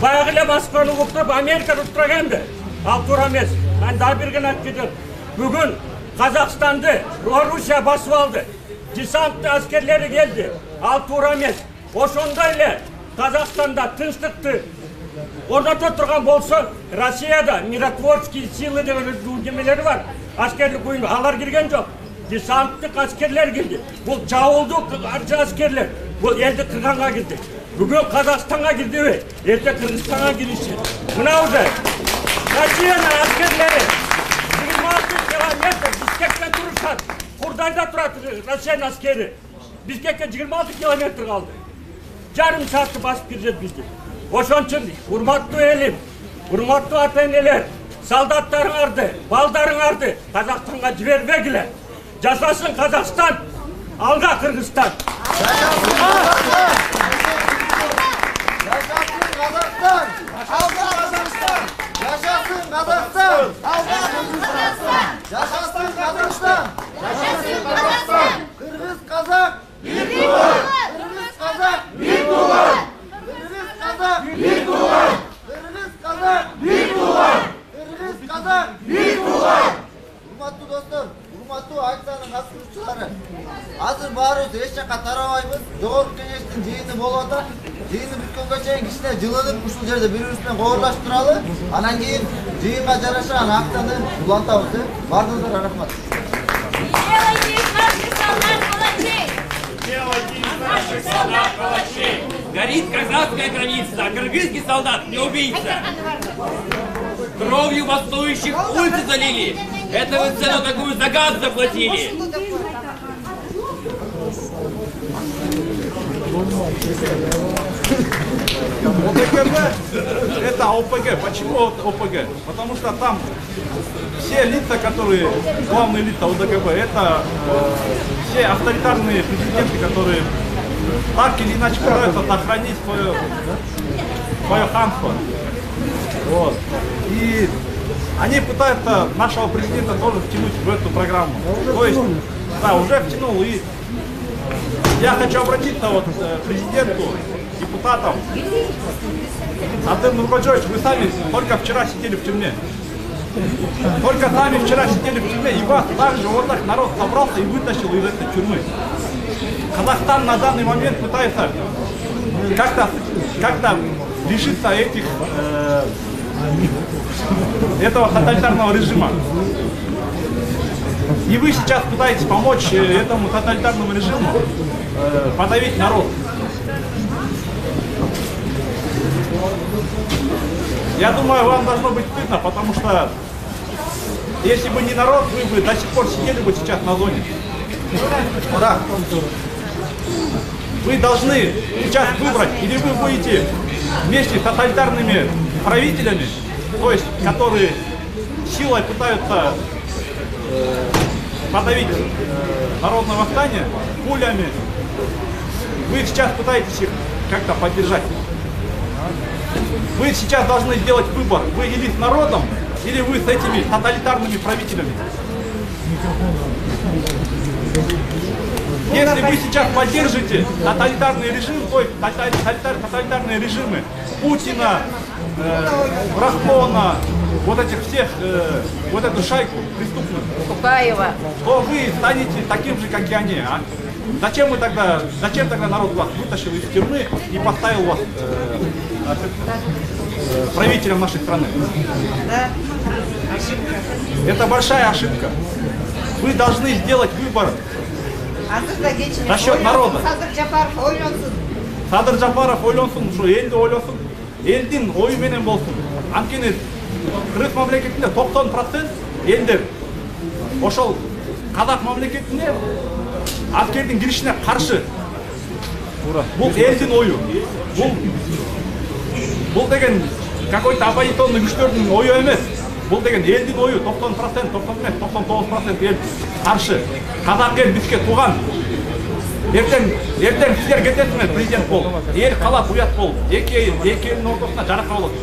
Bayağıyla Moskva'nı kurturup Amerika'da tuturagendi. Al turamez. Ben daha bir gün gidiyorum. Bugün Kazakistan'da Rusya basıp aldı. Desantlı askerleri geldi. Al turamez. Oşondayla Kazakistan'da tınçlıktı. Orada oturgan bolsa Rusya'da Mirotvorskiy sili деген düğmeleri var. Askerlik oyunu alar girgen yok. Desantlık askerler girdi. Bu çağıldık askerler. Bu elde Kırgızstan'a girdi. Bugün Kazakistan'a girdi ve elde Kırgızstan'a girişi. Buna orada Rusya'nın askerleri 26 kilometre Bishkek'ten durursan Kurday'da durar Rusya'nın askeri. Bishkek'e 26 kilometre kaldı. Yarım saatli basıp gireceğiz bizde. Oşon için hurmatlı elim, hurmatlı ata-eneler, saldatların ardı, baldarın ardı, Kazakistan'a jibermegile. Yaşasın Kazakistan, alga Kırgızstan. Yaşasın Kazakistan! Alga Kazakistan! Yaşasın Kazakistan! Alga Kırgızistan! Yaşasın Kazakistan! Yaşasın Kazakistan! Kırgız Kazak! Bir duvar! Kırgız Kazak! Bir duvar! Kırgız Kazak! Bir duvar! Kırgız Kazak! Bir duvar! Kırgız Kazak! Bir duvar! Hurmatlı dostlar, hurmatlı Aytsan'ın katılımcıları. Hazır barız eş jaka tarabайбыз. Жогорку Кеңештин жыйыны болуп атат. Жыйыны бүткөнгө чейин кичине жылынып ушул жерде бири-бирибиз менен коордашып туралы. Анан кийин жыйынга жараша аны актаны улантабыз. Бардыгыңыздарга рахмат. Горит казахская граница, а кыргызский солдат не убийца. Кровью бастующих улицы залили. Это вы цену такую за газ заплатили. ОДКБ это ОПГ. Почему ОПГ? Потому что там все лица, которые, главные лица ОДКБ, это все авторитарные президенты, которые так или иначе пытаются сохранить свое ханство. Вот. И они пытаются нашего президента тоже втянуть в эту программу. То есть, да, уже втянул. И я хочу обратиться вот к президенту депутатов. Артем Нуркоджоевич, вы сами только вчера сидели в тюрьме. Только сами вчера сидели в тюрьме, и вас также вот так народ собрался и вытащил из этой тюрьмы. Казахстан на данный момент пытается как-то лишиться этого тоталитарного режима. И вы сейчас пытаетесь помочь этому тоталитарному режиму подавить народ. Я думаю, вам должно быть стыдно, потому что если бы не народ, вы бы до сих пор сидели бы сейчас на зоне. Да. Вы должны сейчас выбрать, или вы будете вместе с тоталитарными правителями, то есть которые силой пытаются подавить народное восстание пулями, вы сейчас пытаетесь их как-то поддержать. Вы сейчас должны сделать выбор, вы или с народом, или вы с этими тоталитарными правителями. Если вы сейчас поддержите тоталитарный режим, то есть тоталитарные режимы Путина, Рахмона, вот этих всех, вот эту шайку преступную, Тукаева, то вы станете таким же, как и они. А? Зачем тогда народ вас вытащил из тюрьмы и поставил вас правителем нашей страны? Это большая ошибка. Вы должны сделать выбор насчет народа. Садыр Жапаров ойлонсун, ушу элди ойлосун, элдин ою менен болсун. Анткени кыргыз мамлекетинде 90% элдер ошол казак мамлекетине аскердин киришине каршы. Бул элдин ою. Бул деген какой-то оппозиционный күчтөрдүн ою эмес. Бул деген элдин ою 90%, 99% эл каршы. Казак эл бизге тууган. Ертең сіздер кетесіңер президент болып. Ел қалап уят болып. Екі елдің ортасына жараққа болады.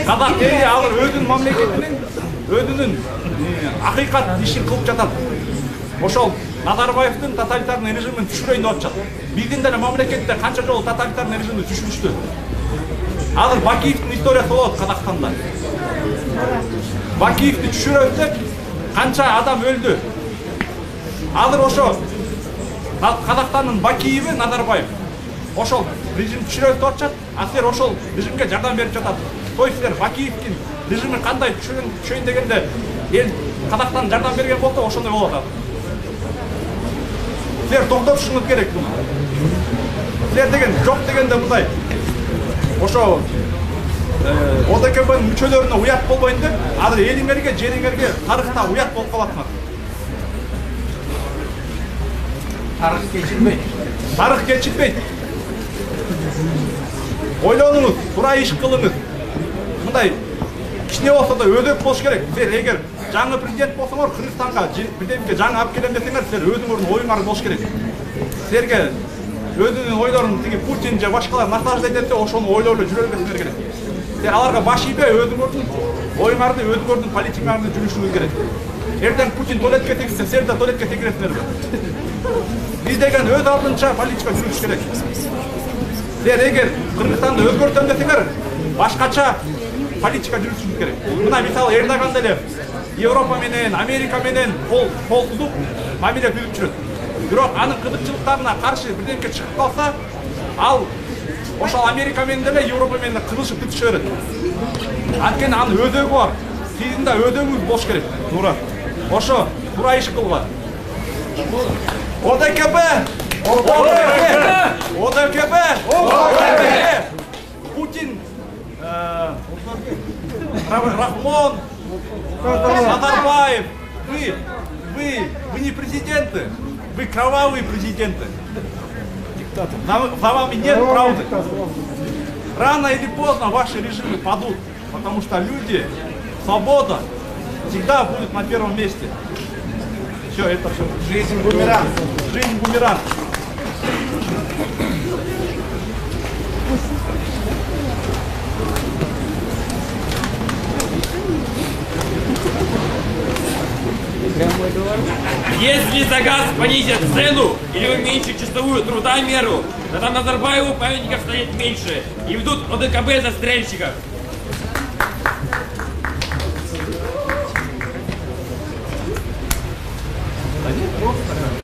Қазақ елі алыр өзінің мамлекетінің, өзінің ақиқат ишин қылып жатады. Ошол Назарбаевтың тоталитарный режимін түшірейін деп жатыр. Биздин деле мамлекетте канча жолу тоталитарный режимді түшүрүштү. Азыр Бакиевтің историясы болот Казакстанда. Бакиевти түшүрөбүз деп канча адам өлдү. Азыр ошо Казакстандын Бакиеви Назарбаев ошол режим түшүрөбүз деп атышат, а силер ошол режимге жардам берип жатасыз. То есть силер Бакиевдин режими кандай түшүрөйүн дегенде эл Казакстан жардам берген болсо ошондой болуп атат. Силер токтотушуңуз керек буну. Силер деген жок дегенде мындай ошо ОДКБ'нын мүчөлөрүнө уят болбойн деп, азыр элиңерге, жериңерге тарыхта уят болуп калатсыңар. Тарых кечилбейт. Тарых кечилбейт. Ойлонуңуз, туура иш кылыңыз. Мындай кичине болсо да өзөк болуш керек. Силер эгер жаңы президент болсоңор, Кыргызстанга президентке жаңы алып келем десеңер, силер өзүңөрдүн оюңар болуш керек. Силерге өзүнүн ойлорун тиги Путин же башкалар наслаждать этсе, ошону ойлой эле жүрө берсеңер керек. Силер аларга баш ийбей, өзүңөрдүн оюңарды, өзүңөрдүн политикаңарды жүрүшүңүз керек. Эртең Путин туалетке тегсе, силер да туалетке тегересиңерби? Биз деген өз алдынча политика жүрүш керек. Силер эгер Кыргызстанды өзгөртөм десеңер, башкача политика жүрүшүңүз керек. Мына мисалы Эрдоган деле Европа менен, Америка менен кол сузуп, мамиле түзүп жүрөт. Бирок анын кызыкчылыктарына каршы бирдемке чыгып калса, ал ошол Америка менен деле, Европа менен кызышып түтүшө берет. Анткени анын өзөгү бар. Сиздин да өзөгүңүз болуш керек. Туура. Ошо туура иш кылган. ОДКБ! ОДКБ! Путин, Рахмон, Назарбаев, вы не президенты, вы кровавые президенты. За вами нет правды. Рано или поздно ваши режимы падут, потому что люди, свобода всегда будет на первом месте. Все, это все. Жизнь бумеранг. Жизнь бумеранг. Если за газ понизят цену или уменьшат часовую трудомеру, тогда Назарбаеву памятников станет меньше и ведут ОДКБ застрельщиков. Да нет, просто.